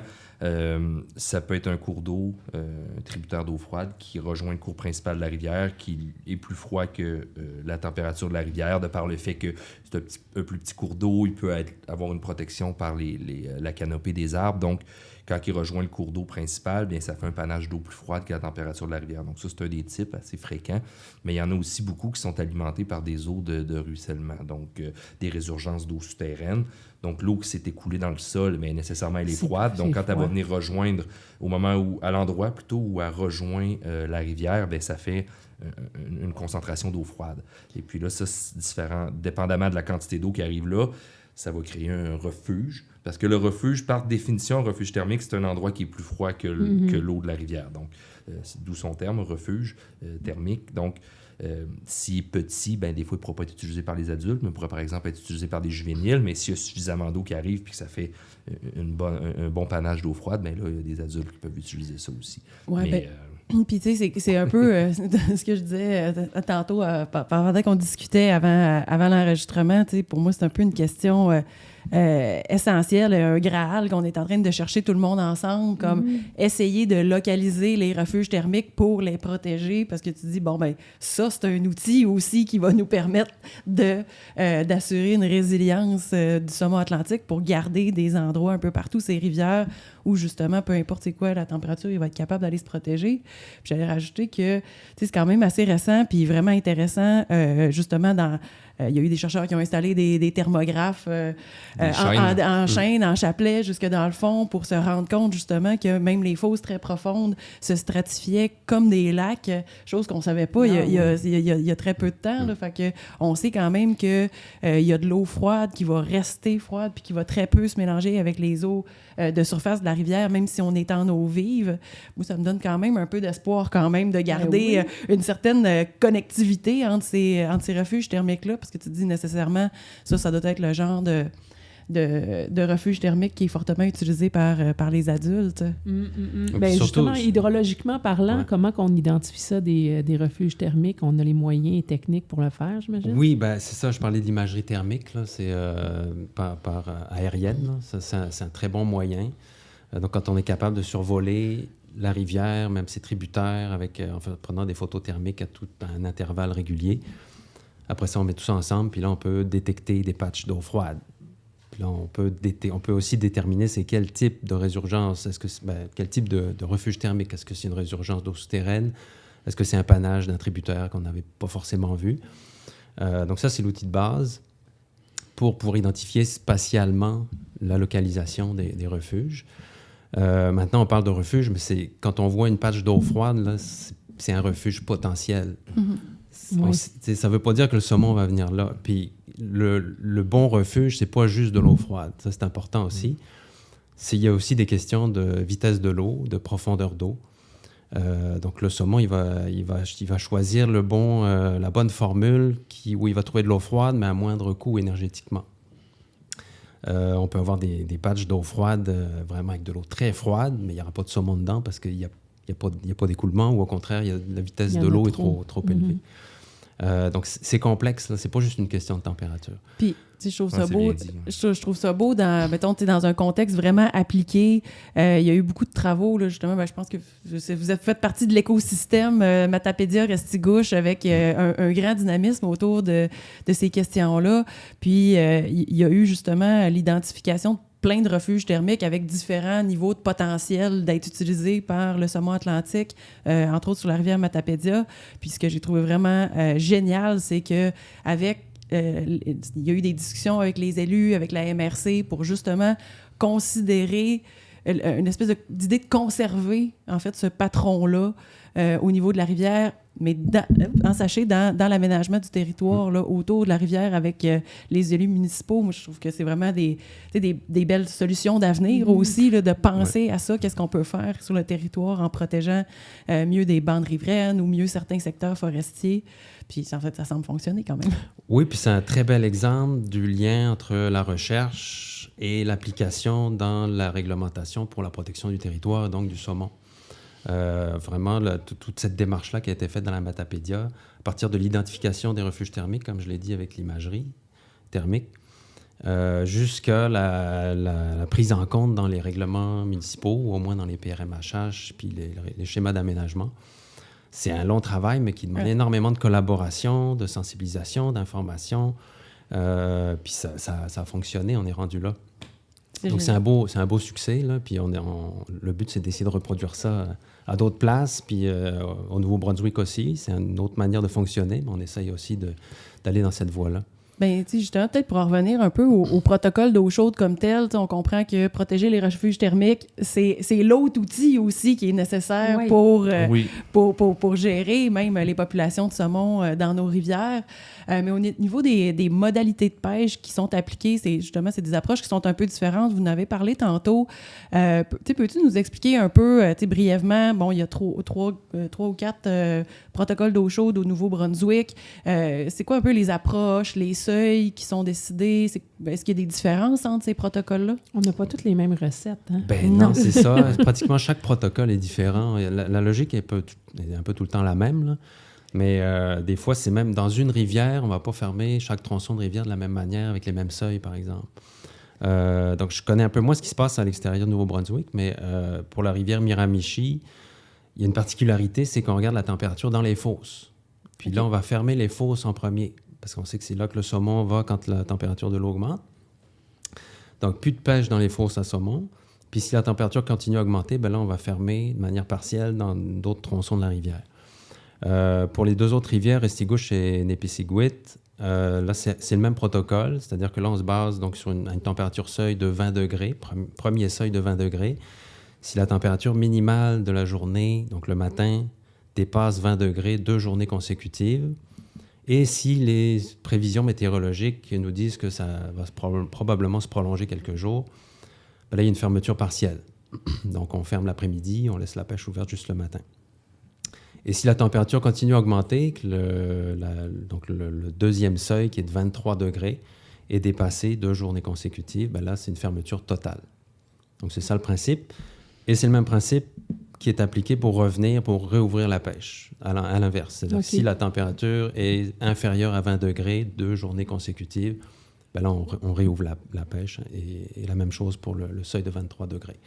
ça peut être un cours d'eau, un tributaire d'eau froide qui rejoint le cours principal de la rivière, qui est plus froid que la température de la rivière, de par le fait que c'est un plus petit cours d'eau, il peut avoir une protection par la canopée des arbres. Donc, quand il rejoint le cours d'eau principal, bien, ça fait un panache d'eau plus froide que la température de la rivière. Donc ça, c'est un des types assez fréquents. Mais il y en a aussi beaucoup qui sont alimentés par des eaux de ruissellement, donc des résurgences d'eau souterraine. Donc l'eau qui s'est écoulée dans le sol, bien, nécessairement, elle est froide. Donc quand elle va venir rejoindre, à l'endroit plutôt où elle rejoint la rivière, bien, ça fait une concentration d'eau froide. Et puis là, ça, c'est différent. Dépendamment de la quantité d'eau qui arrive là, ça va créer un refuge. Parce que le refuge, par définition, un refuge thermique, c'est un endroit qui est plus froid que l'eau de la rivière. Donc, c'est d'où son terme, refuge thermique. Donc, s'il est petit, ben, des fois, il ne pourra pas être utilisé par les adultes, mais il pourra, par exemple, être utilisé par des juvéniles. Mais s'il y a suffisamment d'eau qui arrive et que ça fait un bon panache d'eau froide, bien là, il y a des adultes qui peuvent utiliser ça aussi. Ouais, puis, tu sais, c'est un peu ce que je disais tantôt, pendant qu'on discutait avant l'enregistrement. Tu sais, pour moi, c'est un peu une question essentielle, un graal qu'on est en train de chercher tout le monde ensemble, comme essayer de localiser les refuges thermiques pour les protéger, parce que tu dis, bon, ben ça, c'est un outil aussi qui va nous permettre d'assurer une résilience du sommet atlantique pour garder des endroits un peu partout, ces rivières, où justement, peu importe c'est quoi la température, il va être capable d'aller se protéger. Puis j'allais rajouter que c'est quand même assez récent puis vraiment intéressant, justement, il y a eu des chercheurs qui ont installé des thermographes en chaîne, en chapelet, jusque dans le fond, pour se rendre compte justement que même les fosses très profondes se stratifiaient comme des lacs, chose qu'on ne savait pas il y a très peu de temps. Là, fait que on sait quand même qu'il y a de l'eau froide qui va rester froide puis qui va très peu se mélanger avec les eaux de surface de la rivière, même si on est en eau vive. Moi, ça me donne quand même un peu d'espoir quand même de garder une certaine connectivité entre ces refuges thermiques-là, parce que tu dis nécessairement, ça doit être le genre de refuge thermique qui est fortement utilisé par les adultes. Bien, justement, hydrologiquement parlant, comment qu'on identifie ça, des refuges thermiques? On a les moyens et techniques pour le faire, j'imagine? Oui, ben, c'est ça, je parlais de l'imagerie thermique, là, c'est par aérienne. Là. C'est un très bon moyen. Donc, quand on est capable de survoler la rivière, même ses tributaires, en prenant des photos thermiques à un intervalle régulier. Après ça, on met tout ça ensemble, puis là, on peut détecter des patchs d'eau froide. Puis là, on peut aussi déterminer c'est quel type de résurgence, quel type de refuge thermique. Est-ce que c'est une résurgence d'eau souterraine? Est-ce que c'est un panache d'un tributaire qu'on n'avait pas forcément vu? Donc ça, c'est l'outil de base pour identifier spatialement la localisation des refuges. Maintenant, on parle de refuge, mais quand on voit une patch d'eau froide, là, c'est un refuge potentiel. Oui. Ça ne veut pas dire que le saumon va venir là. Puis le bon refuge, c'est pas juste de l'eau froide. Ça, c'est important aussi. Il y a aussi des questions de vitesse de l'eau, de profondeur d'eau. Donc, le saumon, il va choisir la bonne formule où il va trouver de l'eau froide, mais à moindre coût énergétiquement. On peut avoir des patchs d'eau froide vraiment avec de l'eau très froide, mais il n'y aura pas de saumon dedans parce qu'il n'y a pas d'écoulement, ou au contraire, la vitesse de l'eau est trop élevée. Donc, c'est complexe. Ce n'est pas juste une question de température. Puis, je trouve ça beau. Je trouve ça beau dans un contexte vraiment appliqué. Il y a eu beaucoup de travaux, là, justement. Je pense que vous êtes fait partie de l'écosystème Matapédia Restigouche avec un grand dynamisme autour de ces questions-là. Puis, il y a eu justement l'identification de plein de refuges thermiques avec différents niveaux de potentiel d'être utilisés par le saumon atlantique, entre autres sur la rivière Matapédia. Puis ce que j'ai trouvé vraiment génial, c'est que il y a eu des discussions avec les élus, avec la MRC, pour justement considérer une espèce d'idée de conserver, en fait, ce patron-là au niveau de la rivière, mais sachez, dans l'aménagement du territoire là, autour de la rivière avec les élus municipaux. Moi, je trouve que c'est vraiment des belles solutions d'avenir aussi, là, de penser à ça, qu'est-ce qu'on peut faire sur le territoire en protégeant mieux des bandes riveraines ou mieux certains secteurs forestiers. Puis, en fait, ça semble fonctionner quand même. Oui, puis c'est un très bel exemple du lien entre la recherche et l'application dans la réglementation pour la protection du territoire, donc du saumon. Vraiment, toute cette démarche-là qui a été faite dans la Matapédia, à partir de l'identification des refuges thermiques, comme je l'ai dit avec l'imagerie thermique, jusqu'à la prise en compte dans les règlements municipaux, ou au moins dans les PRMHH, puis les schémas d'aménagement. C'est un long travail, mais qui demande énormément de collaboration, de sensibilisation, d'information. Puis ça a fonctionné, on est rendu là. Donc c'est un beau succès, là. Puis le but, c'est d'essayer de reproduire ça à d'autres places, puis au Nouveau-Brunswick aussi. C'est une autre manière de fonctionner, mais on essaye aussi d'aller dans cette voie-là. Bien, tu sais, justement, peut-être pour en revenir un peu au protocole d'eau chaude comme tel, on comprend que protéger les refuges thermiques, c'est l'autre outil aussi qui est nécessaire pour gérer même les populations de saumon dans nos rivières. Mais au niveau des modalités de pêche qui sont appliquées, c'est des approches qui sont un peu différentes. Vous en avez parlé tantôt. Peux-tu nous expliquer un peu, brièvement, bon, il y a trois ou quatre protocoles d'eau chaude au Nouveau-Brunswick. C'est quoi un peu les approches, les seuils qui sont décidés? Est-ce qu'il y a des différences entre ces protocoles-là? On n'a pas toutes les mêmes recettes. Hein? Ben non, c'est ça. Pratiquement chaque protocole est différent. La logique est un peu tout le temps la même, là. Mais des fois, c'est même dans une rivière, on ne va pas fermer chaque tronçon de rivière de la même manière, avec les mêmes seuils, par exemple. Donc, je connais un peu moins ce qui se passe à l'extérieur du Nouveau-Brunswick, mais pour la rivière Miramichi, il y a une particularité, c'est qu'on regarde la température dans les fosses. Puis là, on va fermer les fosses en premier, parce qu'on sait que c'est là que le saumon va quand la température de l'eau augmente. Donc, plus de pêche dans les fosses à saumon. Puis si la température continue à augmenter, ben là, on va fermer de manière partielle dans d'autres tronçons de la rivière. Pour les deux autres rivières, Restigouche et Népisiguit, là, c'est le même protocole, c'est-à-dire que là, on se base donc sur une température seuil de 20 degrés, premier seuil de 20 degrés. Si la température minimale de la journée, donc le matin, dépasse 20 degrés 2 journées consécutives, et si les prévisions météorologiques nous disent que ça va probablement se prolonger quelques jours, ben là, il y a une fermeture partielle. Donc, on ferme l'après-midi, on laisse la pêche ouverte juste le matin. Et si la température continue à augmenter, que le deuxième seuil, qui est de 23 degrés, est dépassé 2 journées consécutives, ben là, c'est une fermeture totale. Donc, c'est ça le principe. Et c'est le même principe qui est appliqué pour réouvrir la pêche, à l'inverse. C'est-à-dire si la température est inférieure à 20 degrés 2 journées consécutives, ben là, on réouvre la pêche. Et la même chose pour le seuil de 23 degrés.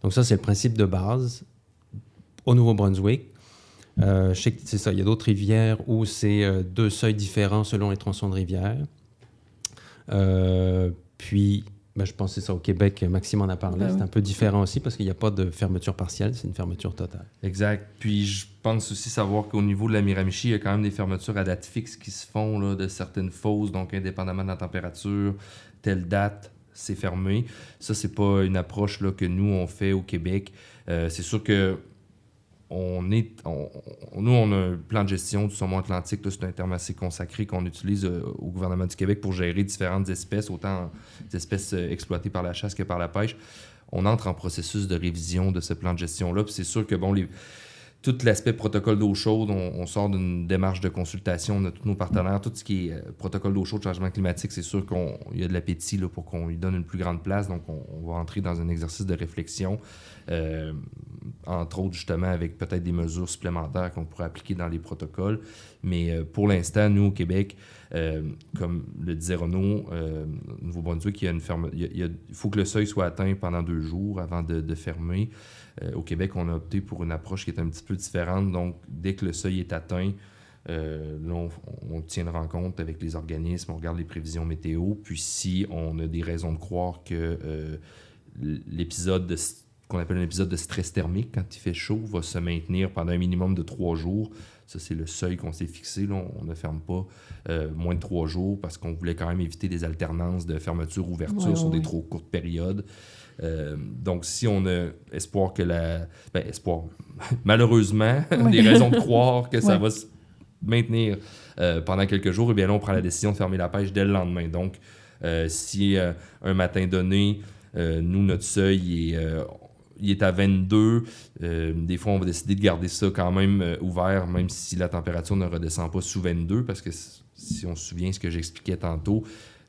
Donc, ça, c'est le principe de base au Nouveau-Brunswick. Je sais que c'est ça. Il y a d'autres rivières où c'est 2 seuils différents selon les tronçons de rivière. Puis, je pense que c'est ça. Au Québec, Maxime en a parlé. C'est un peu différent aussi parce qu'il n'y a pas de fermeture partielle. C'est une fermeture totale. Exact. Puis, je pense aussi savoir qu'au niveau de la Miramichi, il y a quand même des fermetures à date fixe qui se font là, de certaines fosses. Donc, indépendamment de la température, telle date, c'est fermé. Ça, c'est pas une approche là, que nous, on fait au Québec. C'est sûr que nous, on a un plan de gestion du saumon atlantique. Là, c'est un terme assez consacré qu'on utilise au gouvernement du Québec pour gérer différentes espèces, autant des espèces exploitées par la chasse que par la pêche. On entre en processus de révision de ce plan de gestion-là. Puis c'est sûr que tout l'aspect protocole d'eau chaude, on sort d'une démarche de consultation. On a tous nos partenaires. Tout ce qui est protocole d'eau chaude, changement climatique, c'est sûr qu'il y a de l'appétit là, pour qu'on lui donne une plus grande place. Donc, on va entrer dans un exercice de réflexion, entre autres, justement, avec peut-être des mesures supplémentaires qu'on pourrait appliquer dans les protocoles. Mais pour l'instant, nous, au Québec, comme le disait Renaud, au Nouveau-Brunswick, il faut que le seuil soit atteint pendant 2 jours avant de fermer. Au Québec, on a opté pour une approche qui est un petit peu différente. Donc, dès que le seuil est atteint, là, on tient une rencontre avec les organismes, on regarde les prévisions météo. Puis, si on a des raisons de croire que l'épisode qu'on appelle un épisode de stress thermique, quand il fait chaud, va se maintenir pendant un minimum de 3 jours. Ça, c'est le seuil qu'on s'est fixé. Là. On ne ferme pas moins de 3 jours parce qu'on voulait quand même éviter des alternances de fermeture-ouverture sur des trop courtes périodes. Donc, si on a espoir que malheureusement, des raisons de croire que ça va se maintenir pendant quelques jours, eh bien là, on prend la décision de fermer la pêche dès le lendemain. Donc, si un matin donné, nous, notre seuil il est à 22, des fois, on va décider de garder ça quand même ouvert, même si la température ne redescend pas sous 22, parce que si on se souvient ce que j'expliquais tantôt,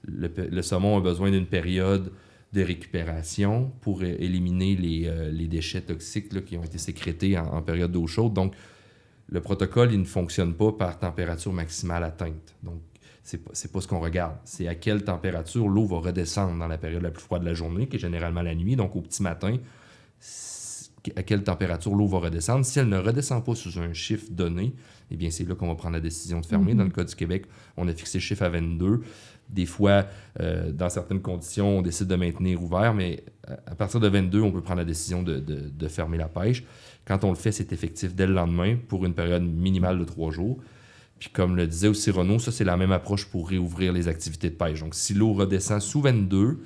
le saumon a besoin d'une période de récupération pour éliminer les déchets toxiques là, qui ont été sécrétés en période d'eau chaude. Donc, le protocole, il ne fonctionne pas par température maximale atteinte. Donc, c'est pas ce qu'on regarde. C'est à quelle température l'eau va redescendre dans la période la plus froide de la journée, qui est généralement la nuit. Donc, au petit matin, à quelle température l'eau va redescendre. Si elle ne redescend pas sous un chiffre donné, eh bien, c'est là qu'on va prendre la décision de fermer. Dans le cas du Québec, on a fixé le chiffre à 22. Des fois, dans certaines conditions, on décide de maintenir ouvert, mais à partir de 22, on peut prendre la décision de fermer la pêche. Quand on le fait, c'est effectif dès le lendemain pour une période minimale de 3 jours. Puis comme le disait aussi Renaud, ça, c'est la même approche pour réouvrir les activités de pêche. Donc, si l'eau redescend sous 22,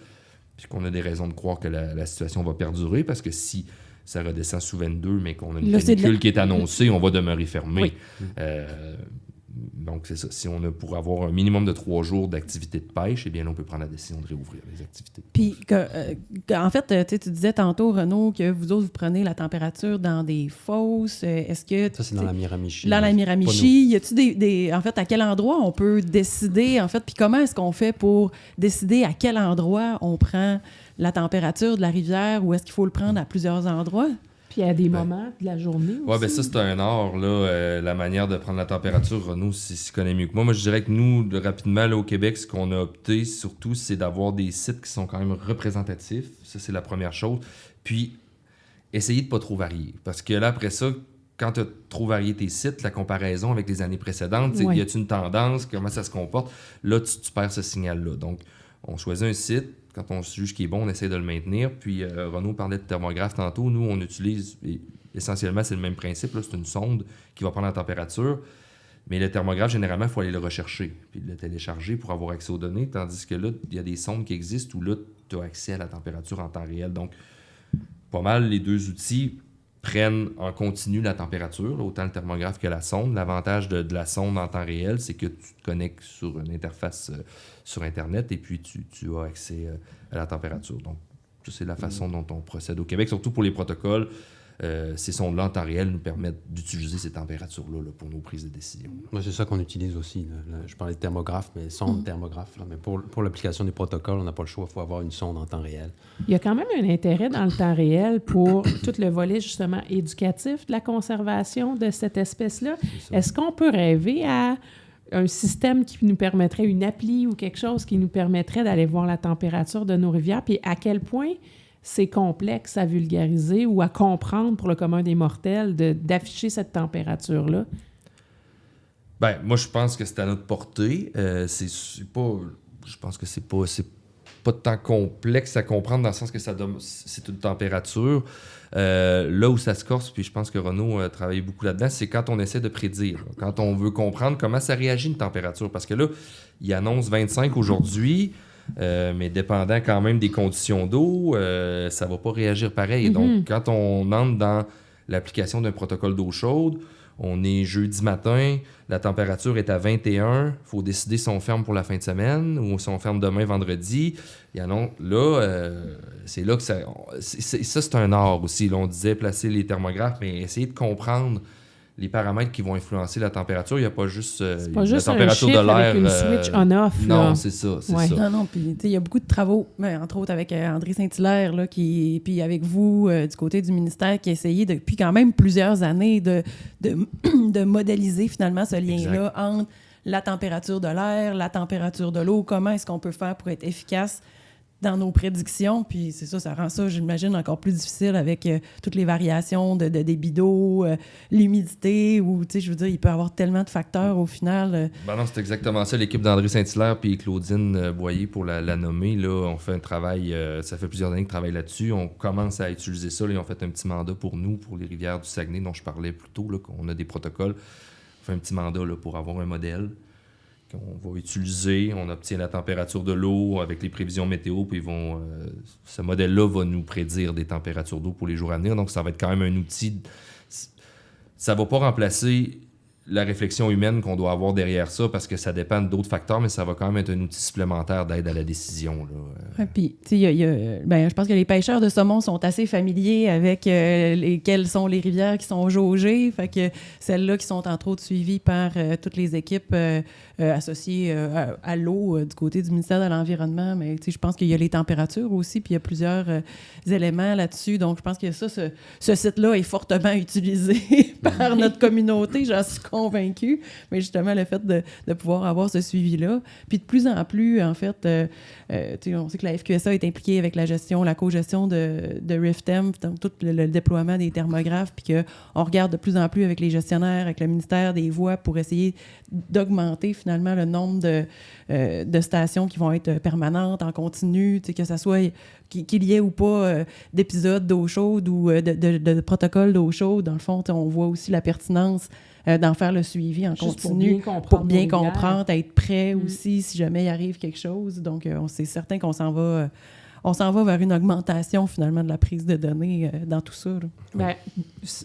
puis qu'on a des raisons de croire que la situation va perdurer, parce que si ça redescend sous 22, mais qu'on a une canicule qui est annoncée, on va demeurer fermé. Oui. Donc, c'est ça. Si on a pour avoir un minimum de 3 jours d'activité de pêche, eh bien, là, on peut prendre la décision de réouvrir les activités. Puis, en fait, tu disais tantôt, Renaud, que vous autres, vous prenez la température dans des fosses. Est-ce que... Ça, c'est dans la Miramichi. Dans la Miramichi. Y a-tu en fait, à quel endroit on peut décider, en fait, puis comment est-ce qu'on fait pour décider à quel endroit on prend la température de la rivière, ou est-ce qu'il faut le prendre à plusieurs endroits? Puis à des moments de la journée aussi. Oui, bien ça, c'est un art, là, la manière de prendre la température. Renaud s'y connaît mieux que moi. Moi, je dirais que nous, rapidement, là, au Québec, ce qu'on a opté, surtout, c'est d'avoir des sites qui sont quand même représentatifs. Ça, c'est la première chose. Puis, essayer de ne pas trop varier. Parce que là, après ça, quand tu as trop varié tes sites, la comparaison avec les années précédentes, y a-t-il une tendance, comment ça se comporte? Là, tu perds ce signal-là. Donc, on choisit un site. Quand on juge qu'il est bon, on essaie de le maintenir. Puis, Renaud parlait de thermographe tantôt. Nous, on utilise, essentiellement, c'est le même principe. Là, c'est une sonde qui va prendre la température. Mais le thermographe, généralement, il faut aller le rechercher puis le télécharger pour avoir accès aux données. Tandis que là, il y a des sondes qui existent où là, tu as accès à la température en temps réel. Donc, pas mal, les deux outils prennent en continu la température, là, autant le thermographe que la sonde. L'avantage de la sonde en temps réel, c'est que tu te connectes sur une interface sur Internet et puis tu as accès à la température. Donc, ça, c'est la façon dont on procède au Québec, surtout pour les protocoles. Ces sondes-là en temps réel nous permettent d'utiliser ces températures-là là, pour nos prises de décision. Moi, c'est ça qu'on utilise aussi. Là. Je parlais de thermographe, mais sonde thermographe. Là. Mais pour l'application des protocoles, on n'a pas le choix. Il faut avoir une sonde en temps réel. Il y a quand même un intérêt dans le temps réel pour tout le volet, justement, éducatif de la conservation de cette espèce-là. Est-ce qu'on peut rêver à un système qui nous permettrait, une appli ou quelque chose qui nous permettrait d'aller voir la température de nos rivières, puis à quel point c'est complexe à vulgariser ou à comprendre pour le commun des mortels d'afficher cette température-là? Bien, moi, je pense que c'est à notre portée. Je pense que c'est pas tant complexe à comprendre dans le sens que c'est une température. Là où ça se corse, puis je pense que Renaud a travaillé beaucoup là-dedans, c'est quand on essaie de prédire, quand on veut comprendre comment ça réagit une température. Parce que là, il annonce 25 aujourd'hui, mais dépendant quand même des conditions d'eau, ça va pas réagir pareil. Donc, quand on entre dans l'application d'un protocole d'eau chaude, on est jeudi matin, la température est à 21. Il faut décider si on ferme pour la fin de semaine ou si on ferme demain, vendredi. C'est là que ça... c'est un art aussi. Là, on disait placer les thermographes, mais essayer de comprendre les paramètres qui vont influencer la température. Il n'y a pas juste la température de l'air. Avec une switch on-off. Non, c'est ça. Non, puis il y a beaucoup de travaux, entre autres avec André Saint-Hilaire, là, puis avec vous, du côté du ministère, qui a essayé depuis quand même plusieurs années de modéliser finalement ce lien-là entre la température de l'air, la température de l'eau. Comment est-ce qu'on peut faire pour être efficace dans nos prédictions. Puis c'est ça rend ça, j'imagine, encore plus difficile avec toutes les variations de débit d'eau, l'humidité, ou, tu sais, je veux dire, il peut y avoir tellement de facteurs au final. Ben non, c'est exactement ça. L'équipe d'André Saint-Hilaire puis Claudine Boyer, pour la nommer, là, on fait un travail, ça fait plusieurs années qu'ils travaillent là-dessus. On commence à utiliser ça. Là, ils ont fait un petit mandat pour nous, pour les rivières du Saguenay, dont je parlais plus tôt, là, qu'on a des protocoles. On fait un petit mandat là, pour avoir un modèle qu'on va utiliser. On obtient la température de l'eau avec les prévisions météo, puis ce modèle-là va nous prédire des températures d'eau pour les jours à venir. Donc, ça va être quand même un outil. Ça ne va pas remplacer la réflexion humaine qu'on doit avoir derrière ça, parce que ça dépend d'autres facteurs, mais ça va quand même être un outil supplémentaire d'aide à la décision. Là. Puis, tu sais, je pense que les pêcheurs de saumon sont assez familiers avec quelles sont les rivières qui sont jaugées. Fait que celles-là qui sont entre autres suivies par toutes les équipes associées à l'eau du côté du ministère de l'Environnement. Mais tu sais, je pense qu'il y a les températures aussi, puis il y a plusieurs éléments là-dessus. Donc, je pense que ce site-là est fortement utilisé par notre communauté. J'en suis convaincue. Mais justement, le fait de pouvoir avoir ce suivi-là. Puis de plus en plus, en fait, on sait que la FQSA est impliquée avec la co-gestion de RIFTEM, tout le déploiement des thermographes, puis qu'on regarde de plus en plus avec les gestionnaires, avec le ministère des Voies pour essayer d'augmenter finalement le nombre de stations qui vont être permanentes, en continu, que ça soit qu'il y ait ou pas d'épisodes d'eau chaude ou de protocoles d'eau chaude. Dans le fond, on voit aussi la pertinence d'en faire le suivi en continu pour bien comprendre, être prêt aussi si jamais il arrive quelque chose. Donc, c'est certain qu'on s'en va vers une augmentation finalement de la prise de données dans tout ça. Bien,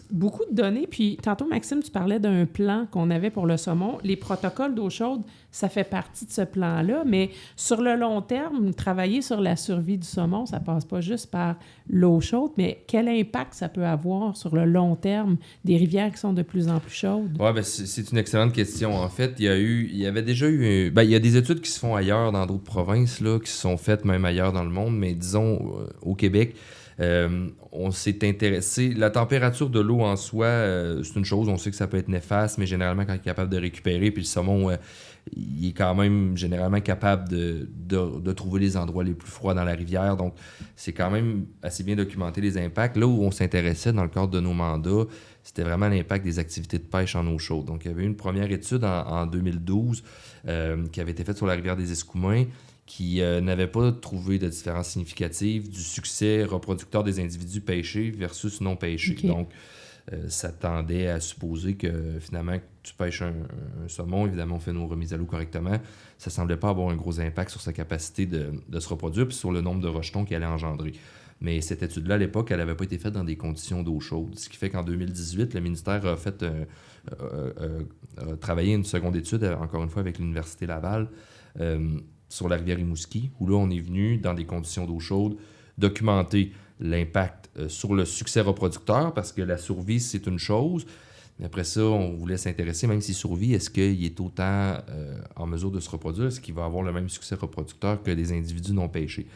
beaucoup de données. Puis tantôt, Maxime, tu parlais d'un plan qu'on avait pour le saumon. Les protocoles d'eau chaude, ça fait partie de ce plan-là. Mais sur le long terme, travailler sur la survie du saumon, ça passe pas juste par l'eau chaude, mais quel impact ça peut avoir sur le long terme des rivières qui sont de plus en plus chaudes? Oui, c'est une excellente question. En fait, il y avait déjà eu... il y a des études qui se font ailleurs dans d'autres provinces, là, qui se sont faites même ailleurs dans le monde, mais disons, au Québec, on s'est intéressé... La température de l'eau en soi, c'est une chose, on sait que ça peut être néfaste, mais généralement, quand il est capable de récupérer, puis le saumon, il est quand même généralement capable de trouver les endroits les plus froids dans la rivière. Donc, c'est quand même assez bien documenté les impacts. Là où on s'intéressait dans le cadre de nos mandats, c'était vraiment l'impact des activités de pêche en eau chaude. Donc, il y avait eu une première étude en 2012 qui avait été faite sur la rivière des Escoumins, qui n'avait pas trouvé de différence significative du succès reproducteur des individus pêchés versus non pêchés. Okay. Donc, ça tendait à supposer que finalement, tu pêches un saumon, évidemment, on fait nos remises à l'eau correctement, ça semblait pas avoir un gros impact sur sa capacité de se reproduire puis sur le nombre de rejetons qu'elle allait engendrer. Mais cette étude-là, à l'époque, elle n'avait pas été faite dans des conditions d'eau chaude, ce qui fait qu'en 2018, le ministère a fait travaillé une seconde étude, encore une fois, avec l'Université Laval, sur la rivière Rimouski, où là, on est venu, dans des conditions d'eau chaude, documenter l'impact sur le succès reproducteur, parce que la survie, c'est une chose. Mais après ça, on voulait s'intéresser, même s'il survit, est-ce qu'il est autant en mesure de se reproduire? Est-ce qu'il va avoir le même succès reproducteur que des individus non pêchés?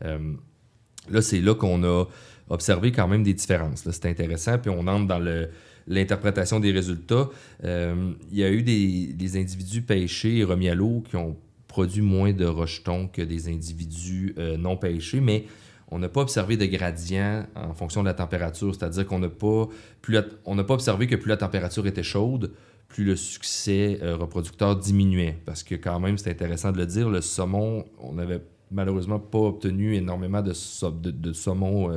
Là, c'est là qu'on a observé quand même des différences. Là, c'est intéressant, puis on entre dans l'interprétation des résultats. Il y a eu des individus pêchés et remis à l'eau qui ont produit moins de rejetons que des individus non pêchés, mais on n'a pas observé de gradient en fonction de la température, c'est-à-dire qu'on n'a pas observé que plus la température était chaude, plus le succès reproducteur diminuait. Parce que quand même, c'est intéressant de le dire, le saumon, on n'avait malheureusement pas obtenu énormément de saumon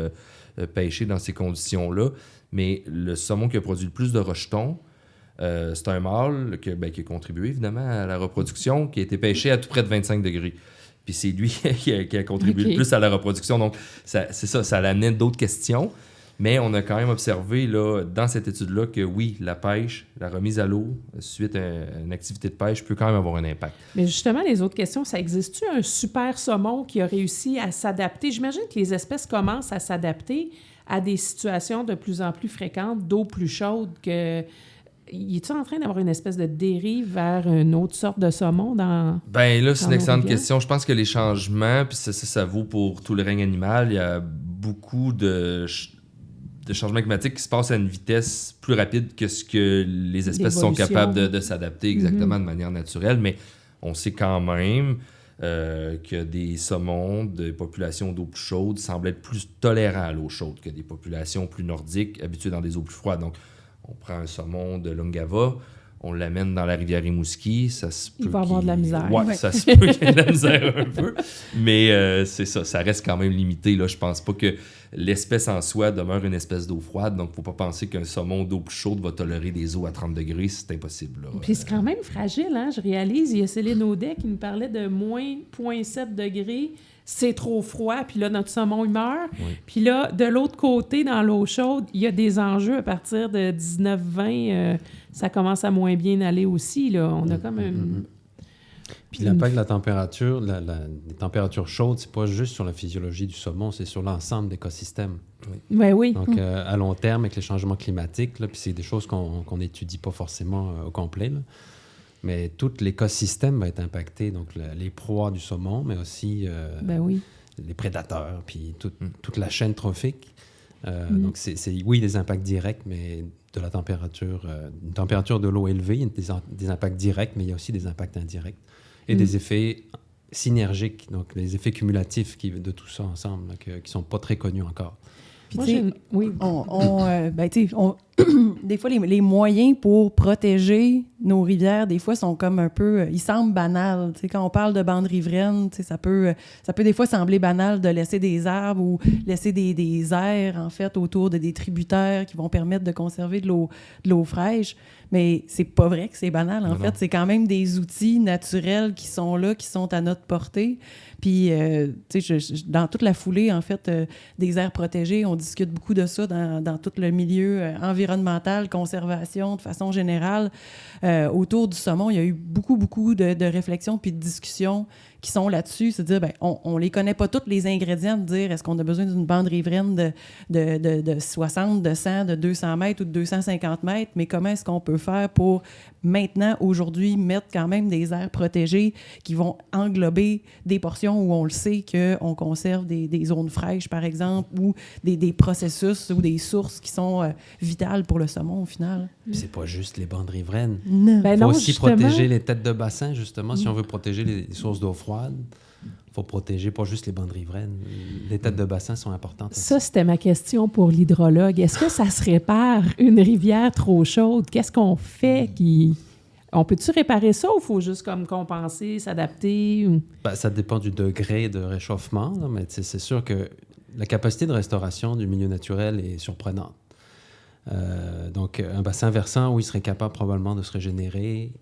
pêché dans ces conditions-là, mais le saumon qui a produit le plus de rejetons, c'est un mâle qui a contribué évidemment à la reproduction, qui a été pêché à tout près de 25 degrés. Puis c'est lui qui a contribué le plus à la reproduction. Donc, ça l'amenait d'autres questions. Mais on a quand même observé là, dans cette étude-là que oui, la pêche, la remise à l'eau, suite à une activité de pêche, peut quand même avoir un impact. Mais justement, les autres questions, ça existe-tu un super saumon qui a réussi à s'adapter? J'imagine que les espèces commencent à s'adapter à des situations de plus en plus fréquentes, d'eau plus chaude que... Y est-tu en train d'avoir une espèce de dérive vers une autre sorte de saumon dans... Ben là, c'est une excellente question. Je pense que les changements, puis ça vaut pour tout le règne animal, il y a beaucoup de changements climatiques qui se passent à une vitesse plus rapide que ce que les espèces sont capables de s'adapter exactement de manière naturelle. Mais on sait quand même que des saumons de populations d'eau plus chaude semblent être plus tolérants à l'eau chaude que des populations plus nordiques habituées dans des eaux plus froides. Donc, on prend un saumon de l'Ungava, on l'amène dans la rivière Rimouski, ça se peut il va avoir de la misère. Ouais, ça se peut qu'il y ait de la misère un peu, mais c'est ça reste quand même limité. Là. Je pense pas que l'espèce en soi demeure une espèce d'eau froide, donc faut pas penser qu'un saumon d'eau plus chaude va tolérer des eaux à 30 degrés, c'est impossible. Là. Puis c'est quand même fragile, hein? Je réalise, il y a Céline Audet qui nous parlait de moins 0,7 degrés, c'est trop froid, puis là, notre saumon, il meurt. Oui. Puis là, de l'autre côté, dans l'eau chaude, il y a des enjeux à partir de 19-20, ça commence à moins bien aller aussi, là. On a comme un... Puis l'impact de la température, les températures chaudes, c'est pas juste sur la physiologie du saumon, c'est sur l'ensemble de l'écosystème. Oui. Donc, à long terme, avec les changements climatiques, là, puis c'est des choses qu'on n'étudie pas forcément au complet, là. Mais tout l'écosystème va être impacté. Donc, les proies du saumon, mais aussi les prédateurs, puis toute la chaîne trophique. Donc, c'est des impacts directs, mais de la température, une température de l'eau élevée, il y a des impacts directs, mais il y a aussi des impacts indirects. Et des effets synergiques, donc des effets cumulatifs de tout ça ensemble, là, qui ne sont pas très connus encore. Puis, Moi, tu sais, oui. des fois, les moyens pour protéger nos rivières, des fois, sont comme un peu... ils semblent banals. Tu sais, quand on parle de bandes riveraines, tu sais, ça peut des fois sembler banal de laisser des arbres ou laisser des aires, en fait, autour de des tributaires qui vont permettre de conserver de l'eau fraîche. Mais c'est pas vrai que c'est banal. En fait, c'est quand même des outils naturels qui sont là, qui sont à notre portée. Puis, tu sais, dans toute la foulée, en fait, des aires protégées, on discute beaucoup de ça dans tout le milieu environnemental, conservation, de façon générale. Autour du saumon, il y a eu beaucoup de réflexions puis de discussions qui sont là-dessus. C'est de dire, bien, on les connaît pas tous les ingrédients, de dire, est-ce qu'on a besoin d'une bande riveraine de 60, de 100, de 200 mètres ou de 250 mètres, mais comment est-ce qu'on peut faire pour maintenant, aujourd'hui, mettre quand même des aires protégées qui vont englober des portions où on le sait qu'on conserve des zones fraîches, par exemple, ou des processus ou des sources qui sont vitales pour le saumon, au final. Puis c'est pas juste les bandes riveraines. Non. Il faut aussi protéger les têtes de bassin, justement. Si on veut protéger les sources d'eau froide, il faut protéger pas juste les bandes riveraines. Les têtes de bassin sont importantes. Ça, c'était ma question pour l'hydrologue. Est-ce que ça se répare une rivière trop chaude? Qu'est-ce qu'on fait On peut-tu réparer ça ou il faut juste comme compenser, s'adapter? Ou... Ben, ça dépend du degré de réchauffement, là, mais c'est sûr que la capacité de restauration du milieu naturel est surprenante. Donc, un bassin versant où il serait capable probablement de se régénérer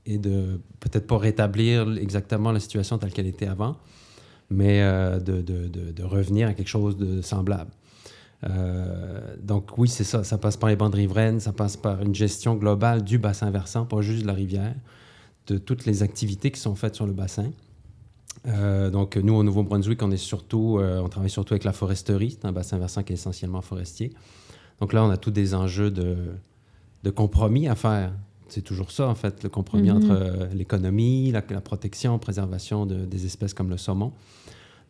et de peut-être pas rétablir exactement la situation telle qu'elle était avant, mais de revenir à quelque chose de semblable. Donc oui, c'est ça. Ça passe par les bandes riveraines, ça passe par une gestion globale du bassin versant, pas juste de la rivière, de toutes les activités qui sont faites sur le bassin. Donc nous, au Nouveau-Brunswick, on travaille surtout avec la foresterie. C'est un bassin versant qui est essentiellement forestier. Donc là, on a tous des enjeux de compromis à faire. C'est toujours ça, en fait, le compromis entre l'économie, la protection, préservation des espèces comme le saumon.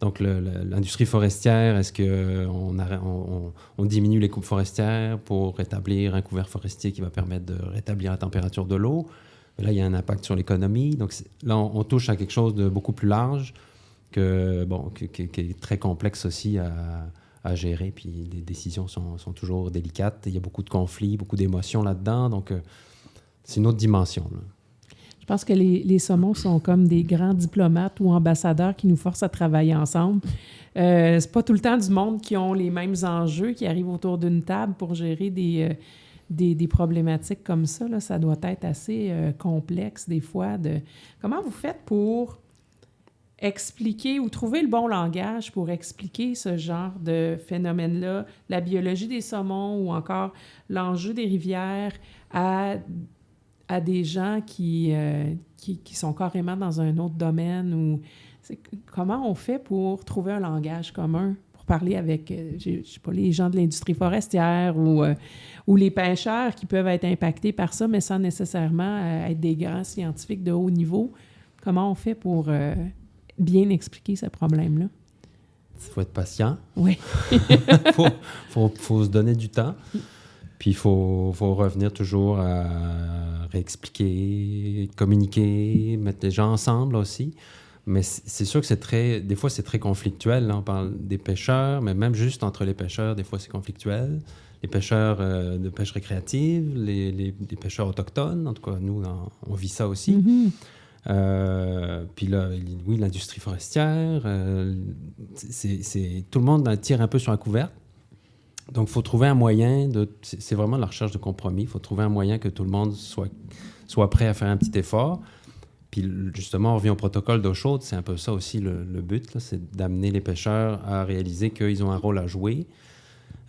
Donc, l'industrie forestière, est-ce qu'on diminue les coupes forestières pour rétablir un couvert forestier qui va permettre de rétablir la température de l'eau? Là, il y a un impact sur l'économie. Donc, là, on touche à quelque chose de beaucoup plus large qui est très complexe aussi à gérer. Puis, les décisions sont toujours délicates. Il y a beaucoup de conflits, beaucoup d'émotions là-dedans. Donc, c'est une autre dimension, là. Je pense que les saumons sont comme des grands diplomates ou ambassadeurs qui nous forcent à travailler ensemble. C'est pas tout le temps du monde qui ont les mêmes enjeux, qui arrivent autour d'une table pour gérer des problématiques comme ça. Là. Ça doit être assez complexe des fois. Comment vous faites pour expliquer ou trouver le bon langage pour expliquer ce genre de phénomène-là, la biologie des saumons ou encore l'enjeu des rivières à des gens qui sont carrément dans un autre domaine? Comment on fait pour trouver un langage commun, pour parler avec, je sais pas, les gens de l'industrie forestière ou les pêcheurs qui peuvent être impactés par ça, mais sans nécessairement être des grands scientifiques de haut niveau? Comment on fait pour bien expliquer ce problème-là? Il faut être patient. Oui. faut se donner du temps. Puis il faut revenir toujours à réexpliquer, communiquer, mettre les gens ensemble aussi. Mais c'est sûr que des fois, c'est très conflictuel. Là. On parle des pêcheurs, mais même juste entre les pêcheurs, des fois, c'est conflictuel. Les pêcheurs de pêche récréative, les pêcheurs autochtones, en tout cas, nous, on vit ça aussi. Puis là, oui, l'industrie forestière, tout le monde tire un peu sur la couverte. Donc, il faut trouver un moyen c'est vraiment la recherche de compromis. Il faut trouver un moyen que tout le monde soit prêt à faire un petit effort. Puis justement, on revient au protocole d'eau chaude. C'est un peu ça aussi le but, là, c'est d'amener les pêcheurs à réaliser qu'ils ont un rôle à jouer.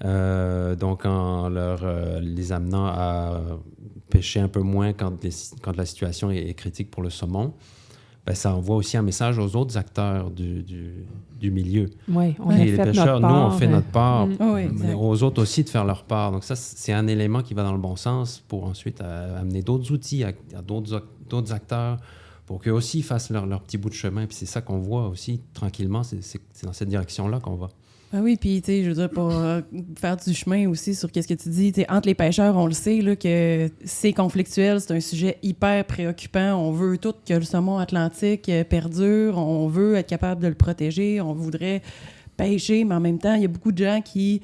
Donc, en les amenant à pêcher un peu moins quand la situation est critique pour le saumon, ben, ça envoie aussi un message aux autres acteurs du milieu. Oui, on a les fait pêcheurs, notre part. Nous, on fait notre part, Oui, aux autres aussi de faire leur part. Donc ça, c'est un élément qui va dans le bon sens pour ensuite amener d'autres outils à d'autres acteurs pour qu'eux aussi fassent leur petit bout de chemin. Puis c'est ça qu'on voit aussi, tranquillement, c'est dans cette direction-là qu'on va. Ah oui, puis tu sais, je veux dire, pour faire du chemin aussi sur qu'est-ce que tu dis, entre les pêcheurs, on le sait, là, que c'est conflictuel, c'est un sujet hyper préoccupant. On veut tout que le saumon atlantique perdure, on veut être capable de le protéger, on voudrait pêcher, mais en même temps, il y a beaucoup de gens qui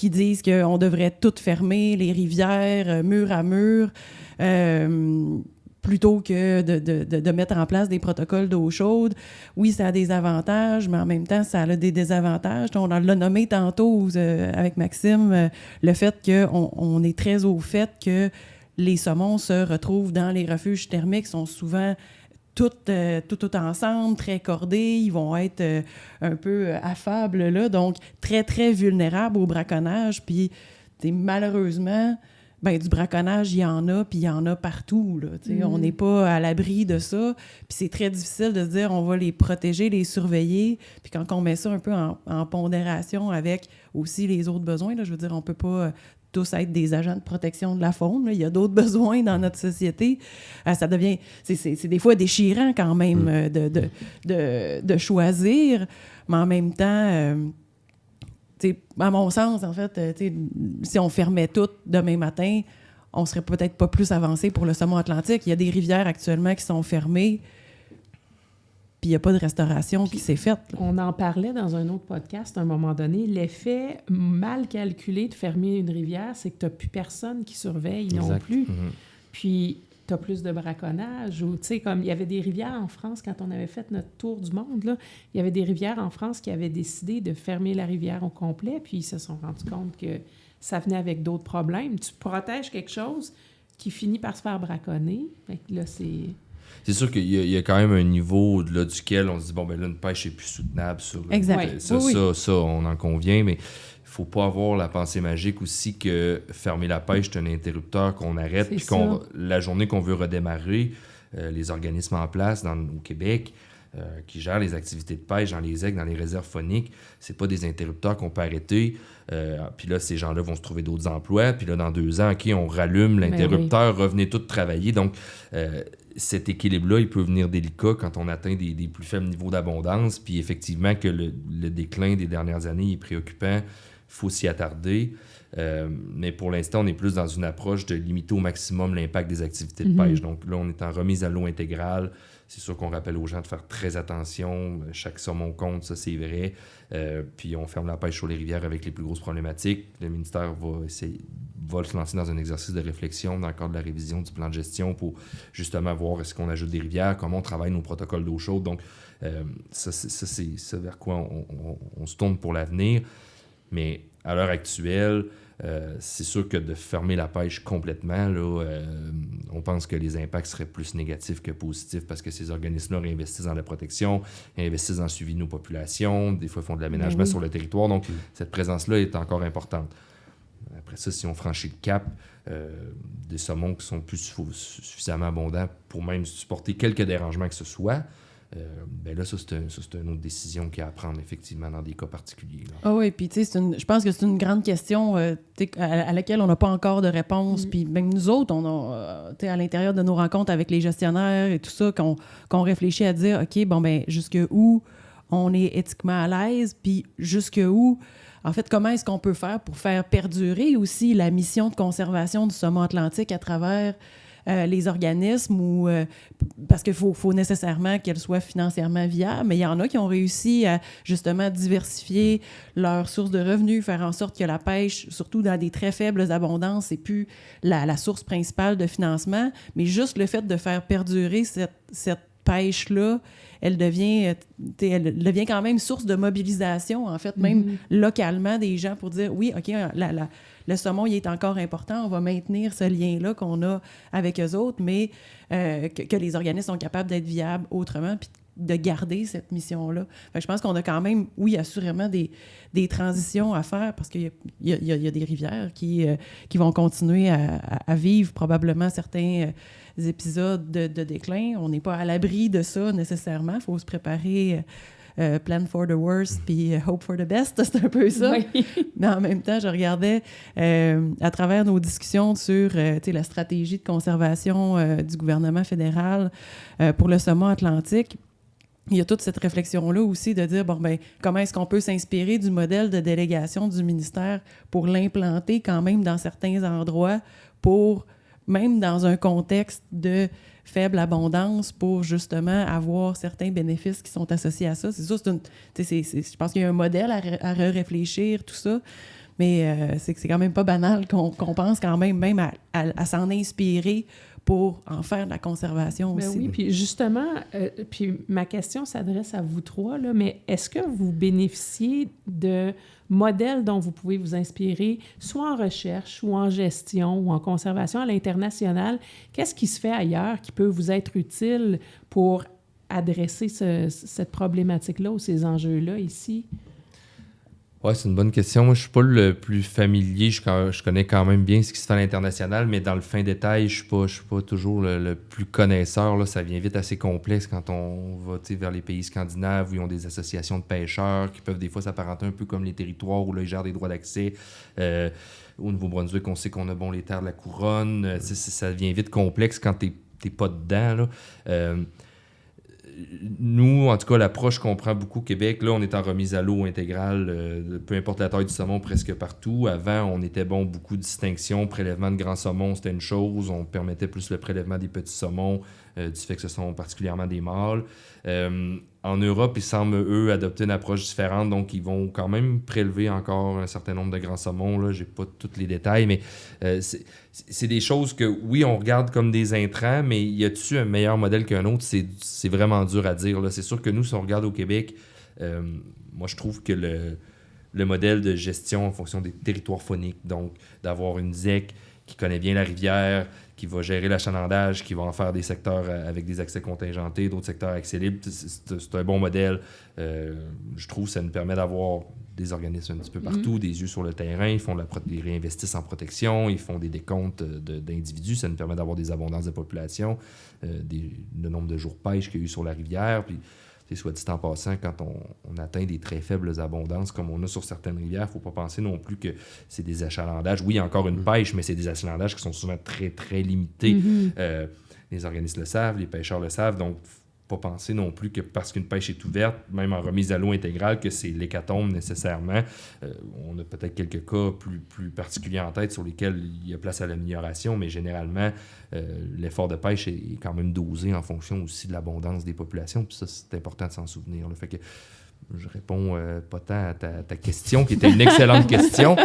disent qu'on devrait tout fermer, les rivières, mur à mur, plutôt que de mettre en place des protocoles d'eau chaude. Oui, ça a des avantages, mais en même temps, ça a des désavantages. On l'a nommé tantôt avec Maxime, le fait qu'on est très au fait que les saumons se retrouvent dans les refuges thermiques, sont souvent tout ensemble, très cordés, ils vont être un peu affables, là, donc très, très vulnérables au braconnage. Puis, malheureusement, ben, du braconnage, il y en a, puis il y en a partout. Là, On n'est pas à l'abri de ça. Puis c'est très difficile de se dire on va les protéger, les surveiller. Puis quand on met ça un peu en pondération avec aussi les autres besoins, là, je veux dire, on ne peut pas tous être des agents de protection de la faune. Là. Il y a d'autres besoins dans notre société. Ça devient... C'est des fois déchirant quand même de choisir, mais en même temps... à mon sens, en fait, si on fermait tout demain matin, on serait peut-être pas plus avancé pour le saumon atlantique. Il y a des rivières actuellement qui sont fermées, puis il n'y a pas de restauration qui s'est faite. Là. On en parlait dans un autre podcast à un moment donné. L'effet mal calculé de fermer une rivière, c'est que tu n'as plus personne qui surveille non plus. Puis, tu as plus de braconnage. Ou, comme il y avait des rivières en France, quand on avait fait notre tour du monde, là, il y avait des rivières en France qui avaient décidé de fermer la rivière au complet, puis ils se sont rendus compte que ça venait avec d'autres problèmes. Tu protèges quelque chose qui finit par se faire braconner. Fait que là, c'est sûr qu'il y a quand même un niveau au-delà duquel on se dit, bon, ben là, une pêche est plus soutenable. Exact. Ça, on en convient, mais il faut pas avoir la pensée magique aussi que fermer la pêche, c'est un interrupteur qu'on arrête, puis la journée qu'on veut redémarrer, les organismes en place au Québec qui gèrent les activités de pêche dans les aigles, dans les réserves fauniques, c'est pas des interrupteurs qu'on peut arrêter. Puis là, ces gens-là vont se trouver d'autres emplois. Puis là, dans 2 ans, OK, on rallume l'interrupteur, revenez tous travailler. Donc, cet équilibre-là, il peut venir délicat quand on atteint des plus faibles niveaux d'abondance. Puis effectivement, que le déclin des dernières années est préoccupant, il faut s'y attarder. Mais pour l'instant, on est plus dans une approche de limiter au maximum l'impact des activités de pêche. Donc là, on est en remise à l'eau intégrale. C'est sûr qu'on rappelle aux gens de faire très attention. Chaque saumon compte, ça c'est vrai. Puis on ferme la pêche sur les rivières avec les plus grosses problématiques. Le ministère va se lancer dans un exercice de réflexion dans le cadre de la révision du plan de gestion pour justement voir est-ce qu'on ajoute des rivières, comment on travaille nos protocoles d'eau chaude. Donc ça c'est vers quoi on se tourne pour l'avenir. Mais à l'heure actuelle, c'est sûr que de fermer la pêche complètement, là, on pense que les impacts seraient plus négatifs que positifs parce que ces organismes-là réinvestissent dans la protection, investissent dans le suivi de nos populations, des fois font de l'aménagement sur le territoire. Donc, cette présence-là est encore importante. Après ça, si on franchit le cap des saumons qui sont plus suffisamment abondants pour même supporter quelques dérangements que ce soit, ben là, ça, c'est une autre décision qu'il y a à prendre, effectivement, dans des cas particuliers. Ah oui, puis tu sais, je pense que c'est une grande question à laquelle on n'a pas encore de réponse. Puis même nous autres, on a, à l'intérieur de nos rencontres avec les gestionnaires et tout ça, qu'on réfléchit à dire, OK, bon, ben jusqu'où on est éthiquement à l'aise, puis jusqu'où, en fait, comment est-ce qu'on peut faire pour faire perdurer aussi la mission de conservation du saumon atlantique à travers les organismes ou parce qu'il faut nécessairement qu'elles soient financièrement viables, mais il y en a qui ont réussi à justement diversifier leurs sources de revenus, faire en sorte que la pêche, surtout dans des très faibles abondances, c'est plus la source principale de financement, mais juste le fait de faire perdurer cette pêche-là, elle devient quand même source de mobilisation, en fait, même localement des gens pour dire, oui, OK, le saumon, il est encore important, on va maintenir ce lien-là qu'on a avec eux autres, mais que les organismes sont capables d'être viables autrement, puis de garder cette mission-là. Fait que je pense qu'on a quand même, oui, assurément des transitions à faire parce qu'il y a des rivières qui vont continuer à vivre probablement certains épisodes de déclin. On n'est pas à l'abri de ça nécessairement. Il faut se préparer, plan for the worst puis hope for the best. C'est un peu ça. Oui. Mais en même temps, je regardais à travers nos discussions sur la stratégie de conservation du gouvernement fédéral pour le saumon atlantique. Il y a toute cette réflexion-là aussi de dire, comment est-ce qu'on peut s'inspirer du modèle de délégation du ministère pour l'implanter quand même dans certains endroits pour, même dans un contexte de faible abondance, pour justement avoir certains bénéfices qui sont associés à ça. C'est sûr, je pense qu'il y a un modèle à réfléchir, tout ça, mais c'est quand même pas banal qu'on pense quand même à s'en inspirer pour en faire de la conservation aussi. Oui, puis justement, puis ma question s'adresse à vous trois, là, mais est-ce que vous bénéficiez de modèles dont vous pouvez vous inspirer, soit en recherche ou en gestion ou en conservation à l'international? Qu'est-ce qui se fait ailleurs qui peut vous être utile pour adresser cette problématique-là ou ces enjeux-là ici? Oui, c'est une bonne question. Moi, je ne suis pas le plus familier. Je connais quand même bien ce qui se fait à l'international, mais dans le fin détail, je ne suis pas toujours le plus connaisseur. Là. Ça vient vite assez complexe quand on va vers les pays scandinaves où ils ont des associations de pêcheurs qui peuvent des fois s'apparenter un peu comme les territoires où là, ils gèrent des droits d'accès. Au Nouveau-Brunswick, on sait qu'on a les terres de la couronne. Ça devient vite complexe quand tu n'es pas dedans. Là. Nous, en tout cas, l'approche qu'on prend beaucoup au Québec, là, on est en remise à l'eau intégrale, peu importe la taille du saumon, presque partout. Avant, on était beaucoup de distinctions. Prélèvement de grands saumons, c'était une chose. On permettait plus le prélèvement des petits saumons, du fait que ce sont particulièrement des mâles. En Europe, ils semblent, eux, adopter une approche différente. Donc, ils vont quand même prélever encore un certain nombre de grands saumons. Je n'ai pas tous les détails, mais c'est des choses que, oui, on regarde comme des intrants, mais y a-t-il un meilleur modèle qu'un autre? C'est vraiment dur à dire. Là. C'est sûr que nous, si on regarde au Québec, moi, je trouve que le modèle de gestion en fonction des territoires fauniques, donc d'avoir une ZEC qui connaît bien la rivière, qui va gérer l'achalandage, qui va en faire des secteurs avec des accès contingentés, d'autres secteurs accès libre. C'est un bon modèle. Je trouve que ça nous permet d'avoir des organismes un petit peu partout, des yeux sur le terrain. Ils réinvestissent en protection, ils font des décomptes d'individus. Ça nous permet d'avoir des abondances de population, le nombre de jours de pêche qu'il y a eu sur la rivière. Puis, soit dit en passant, quand on atteint des très faibles abondances comme on a sur certaines rivières, il ne faut pas penser non plus que c'est des achalandages. Oui, il y a encore une pêche, mais c'est des achalandages qui sont souvent très, très limités. Les organismes le savent, les pêcheurs le savent, donc pas penser non plus que parce qu'une pêche est ouverte, même en remise à l'eau intégrale, que c'est l'hécatombe nécessairement. On a peut-être quelques cas plus particuliers en tête sur lesquels il y a place à l'amélioration, mais généralement, l'effort de pêche est quand même dosé en fonction aussi de l'abondance des populations, puis ça, c'est important de s'en souvenir. Là. Fait que je réponds pas tant à ta question, qui était une excellente question,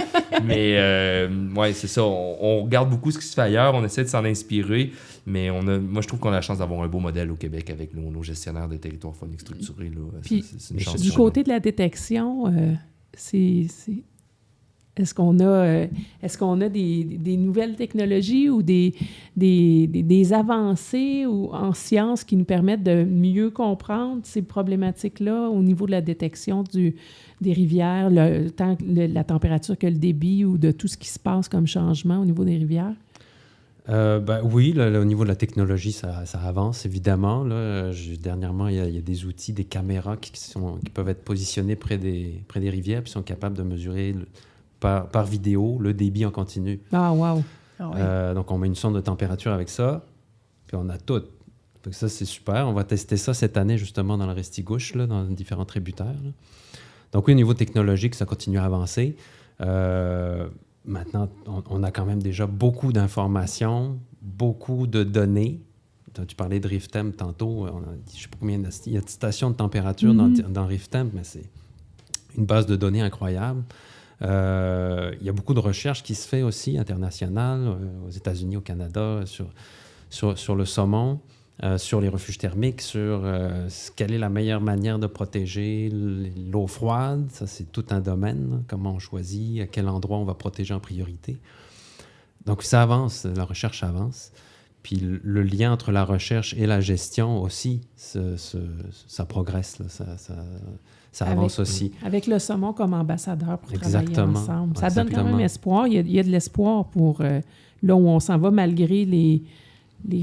mais ouais, c'est ça. On regarde beaucoup ce qui se fait ailleurs, on essaie de s'en inspirer, mais moi, je trouve qu'on a la chance d'avoir un beau modèle au Québec avec nos gestionnaires de territoires phoniques structurés. Là. Puis, c'est une chance. Du côté de la détection, est-ce qu'on a des nouvelles technologies ou des avancées en sciences qui nous permettent de mieux comprendre ces problématiques-là au niveau de la détection des rivières, tant la température que le débit ou de tout ce qui se passe comme changement au niveau des rivières? Oui, au niveau de la technologie, ça avance évidemment. Là. Dernièrement, il y a des outils, des caméras qui peuvent être positionnés près des rivières puis sont capables de mesurer par vidéo le débit en continu. Ah, wow! Donc, on met une sonde de température avec ça, puis on a tout. Donc ça, c'est super. On va tester ça cette année, justement, dans le Restigouche, là, dans différents tributaires. Là. Donc, oui, au niveau technologique, ça continue à avancer. maintenant, on a quand même déjà beaucoup d'informations, beaucoup de données. Tu parlais de RIFTEM tantôt. Je ne sais pas combien il y a de stations de température dans RIFTEM, mais c'est une base de données incroyable. Il y a beaucoup de recherches qui se fait aussi internationales, aux États-Unis, au Canada, sur le saumon, sur les refuges thermiques, sur quelle est la meilleure manière de protéger l'eau froide. Ça, c'est tout un domaine. Là. Comment on choisit, à quel endroit on va protéger en priorité. Donc, ça avance, la recherche avance. Puis le lien entre la recherche et la gestion aussi, ça progresse, là, ça avance aussi. Avec le saumon comme ambassadeur pour travailler ensemble. Ça Exactement. donne quand même espoir. Il y a de l'espoir pour là où on s'en va malgré les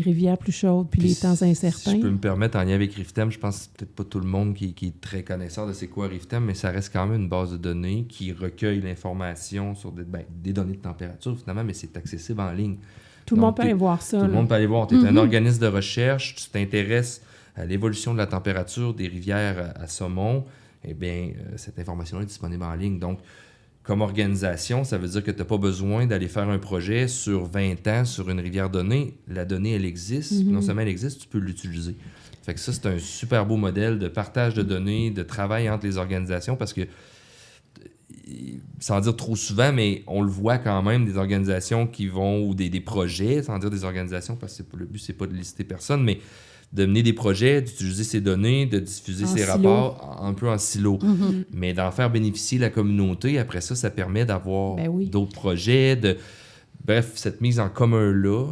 rivières plus chaudes puis les temps incertains. Si je peux me permettre, en lien avec RIFTEM, je pense que c'est peut-être pas tout le monde qui est très connaisseur de c'est quoi RIFTEM, mais ça reste quand même une base de données qui recueille l'information sur des données de température, finalement, mais c'est accessible en ligne. Tout le monde peut aller voir ça. Tout le monde peut aller voir. Tu es un organisme de recherche, tu t'intéresses à l'évolution de la température des rivières à saumon, eh bien, cette information-là est disponible en ligne. Donc, comme organisation, ça veut dire que tu n'as pas besoin d'aller faire un projet sur 20 ans sur une rivière donnée. La donnée, elle existe. Non seulement elle existe, tu peux l'utiliser. Fait que ça, c'est un super beau modèle de partage de données, de travail entre les organisations parce que, sans dire trop souvent, mais on le voit quand même, des organisations qui vont, ou des projets, sans dire des organisations, parce que le but, c'est pas de lister personne, mais de mener des projets, d'utiliser ces données, de diffuser ces rapports un peu en silo. Mais d'en faire bénéficier la communauté, après ça, ça permet d'avoir d'autres projets. Bref, cette mise en commun-là,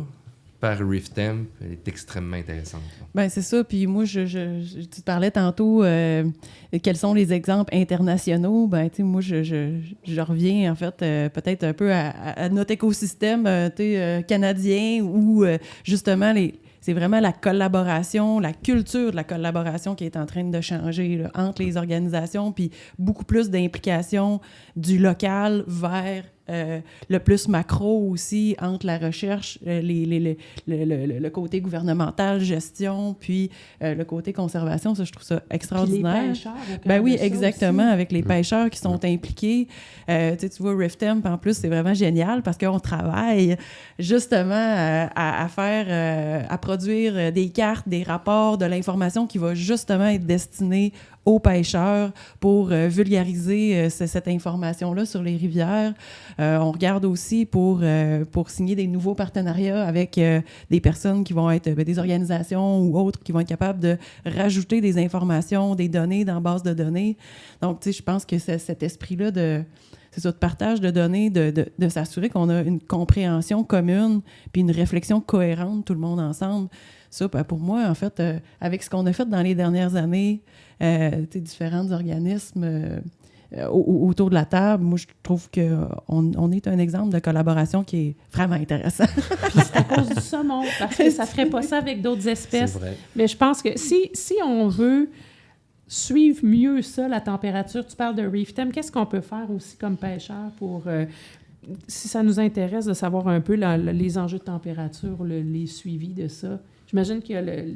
par RIFTEM, elle est extrêmement intéressante. Bien, c'est ça. Puis moi, tu parlais tantôt quels sont les exemples internationaux. Ben, tu sais, moi, je reviens, en fait, peut-être un peu à notre écosystème canadien où, justement, c'est vraiment la collaboration, la culture de la collaboration qui est en train de changer là, entre les organisations, puis beaucoup plus d'implication du local vers le plus macro aussi, entre la recherche, le côté gouvernemental, gestion, puis le côté conservation. Ça, je trouve ça extraordinaire. Puis les pêcheurs, ben oui, exactement, aussi. Avec les pêcheurs qui sont impliqués. Tu vois, RIFTEM, en plus, c'est vraiment génial parce qu'on travaille justement à produire des cartes, des rapports, de l'information qui va justement être destinée aux pêcheurs pour vulgariser cette information-là sur les rivières. On regarde aussi pour signer des nouveaux partenariats avec des personnes qui vont être des organisations ou autres qui vont être capables de rajouter des informations, des données dans la base de données. Donc, tu sais, je pense que c'est cet esprit-là de partage de données, de s'assurer qu'on a une compréhension commune puis une réflexion cohérente, tout le monde ensemble. Ça, pour moi, en fait, avec ce qu'on a fait dans les dernières années, différents organismes autour de la table, moi, je trouve qu'on est un exemple de collaboration qui est vraiment intéressant. Puis c'est à cause du saumon, parce que ça ne ferait pas ça avec d'autres espèces. C'est vrai. Mais je pense que si on veut suivre mieux ça, la température, tu parles de RIFTEM, qu'est-ce qu'on peut faire aussi comme pêcheur pour... si ça nous intéresse de savoir un peu les enjeux de température, les suivis de ça. J'imagine que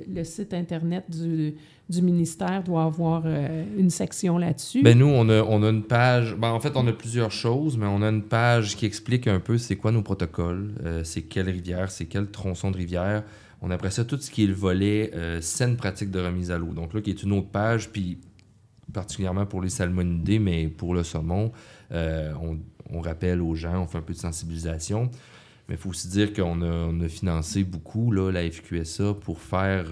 le site Internet du ministère doit avoir une section là-dessus. Ben nous, on a une page... Ben en fait, on a plusieurs choses, mais on a une page qui explique un peu c'est quoi nos protocoles, c'est quelle rivière, c'est quel tronçon de rivière. On a après ça tout ce qui est le volet saine pratique de remise à l'eau. Donc là, qui est une autre page, puis particulièrement pour les salmonidés, mais pour le saumon, on rappelle aux gens, on fait un peu de sensibilisation. Mais il faut aussi dire qu'on a financé beaucoup là, la FQSA pour faire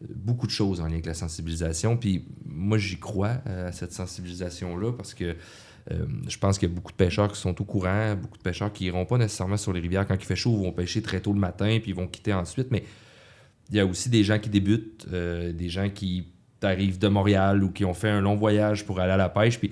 beaucoup de choses en lien avec la sensibilisation. Puis moi, j'y crois à cette sensibilisation-là parce que je pense qu'il y a beaucoup de pêcheurs qui sont au courant, beaucoup de pêcheurs qui n'iront pas nécessairement sur les rivières quand il fait chaud, vont pêcher très tôt le matin puis ils vont quitter ensuite. Mais il y a aussi des gens qui débutent, des gens qui arrivent de Montréal ou qui ont fait un long voyage pour aller à la pêche. Puis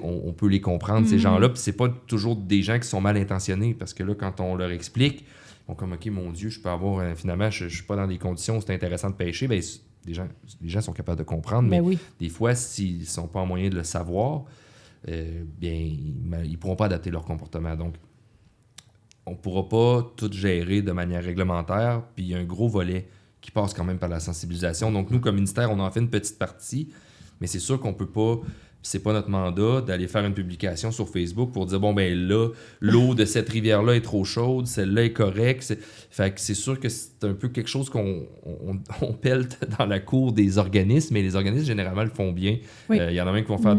on peut les comprendre, ces gens-là. Puis c'est pas toujours des gens qui sont mal intentionnés parce que là, quand on leur explique, ils vont comme, OK, mon Dieu, je peux avoir... finalement, je suis pas dans des conditions où c'est intéressant de pêcher. Bien, les gens sont capables de comprendre, mais des fois, s'ils sont pas en moyen de le savoir, ils pourront pas adapter leur comportement. Donc, on pourra pas tout gérer de manière réglementaire. Puis il y a un gros volet qui passe quand même par la sensibilisation. Donc, nous, comme ministère, on en fait une petite partie, mais c'est sûr qu'on peut pas... c'est pas notre mandat d'aller faire une publication sur Facebook pour dire, bon, ben là, l'eau de cette rivière-là est trop chaude, celle-là est correcte. Fait que c'est sûr que c'est un peu quelque chose qu'on pèle dans la cour des organismes, mais les organismes, généralement, le font bien. Il y en a même qui vont faire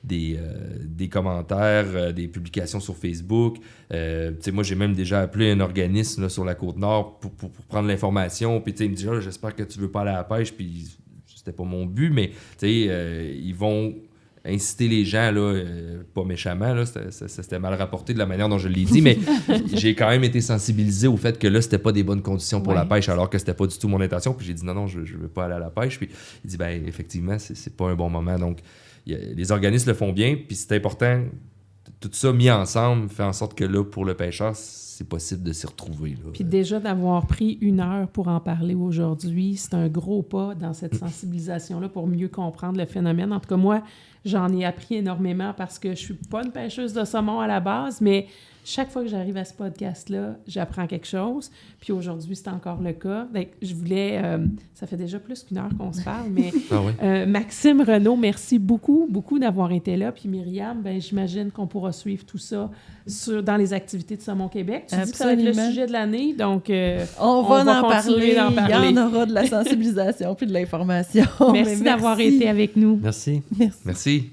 des commentaires, des publications sur Facebook. Moi, j'ai même déjà appelé un organisme là, sur la Côte-Nord pour prendre l'information. Puis il me dit, j'espère que tu veux pas aller à la pêche. Puis c'était pas mon but, mais ils vont inciter les gens, là, pas méchamment, là, c'était mal rapporté de la manière dont je l'ai dit, mais j'ai quand même été sensibilisé au fait que là, c'était pas des bonnes conditions pour la pêche, alors que c'était pas du tout mon intention. Puis j'ai dit non, je veux pas aller à la pêche. Puis il dit, ben effectivement, c'est pas un bon moment. Donc, les organismes le font bien, puis c'est important, tout ça mis ensemble fait en sorte que là, pour le pêcheur, c'est possible de s'y retrouver. Là. Puis déjà d'avoir pris 1 heure pour en parler aujourd'hui, c'est un gros pas dans cette sensibilisation-là pour mieux comprendre le phénomène. En tout cas, moi, j'en ai appris énormément parce que je suis pas une pêcheuse de saumon à la base, mais chaque fois que j'arrive à ce podcast-là, j'apprends quelque chose. Puis aujourd'hui, c'est encore le cas. Donc, je voulais... ça fait déjà plus qu'1 heure qu'on se parle, mais Maxime Renaud, merci beaucoup, beaucoup d'avoir été là. Puis Myriam, j'imagine qu'on pourra suivre tout ça dans les activités de Saumon Québec. Tu dis que ça va être le sujet de l'année, donc on va continuer d'en parler. Il y en aura de la sensibilisation puis de l'information. Merci d'avoir été avec nous. Merci. Merci.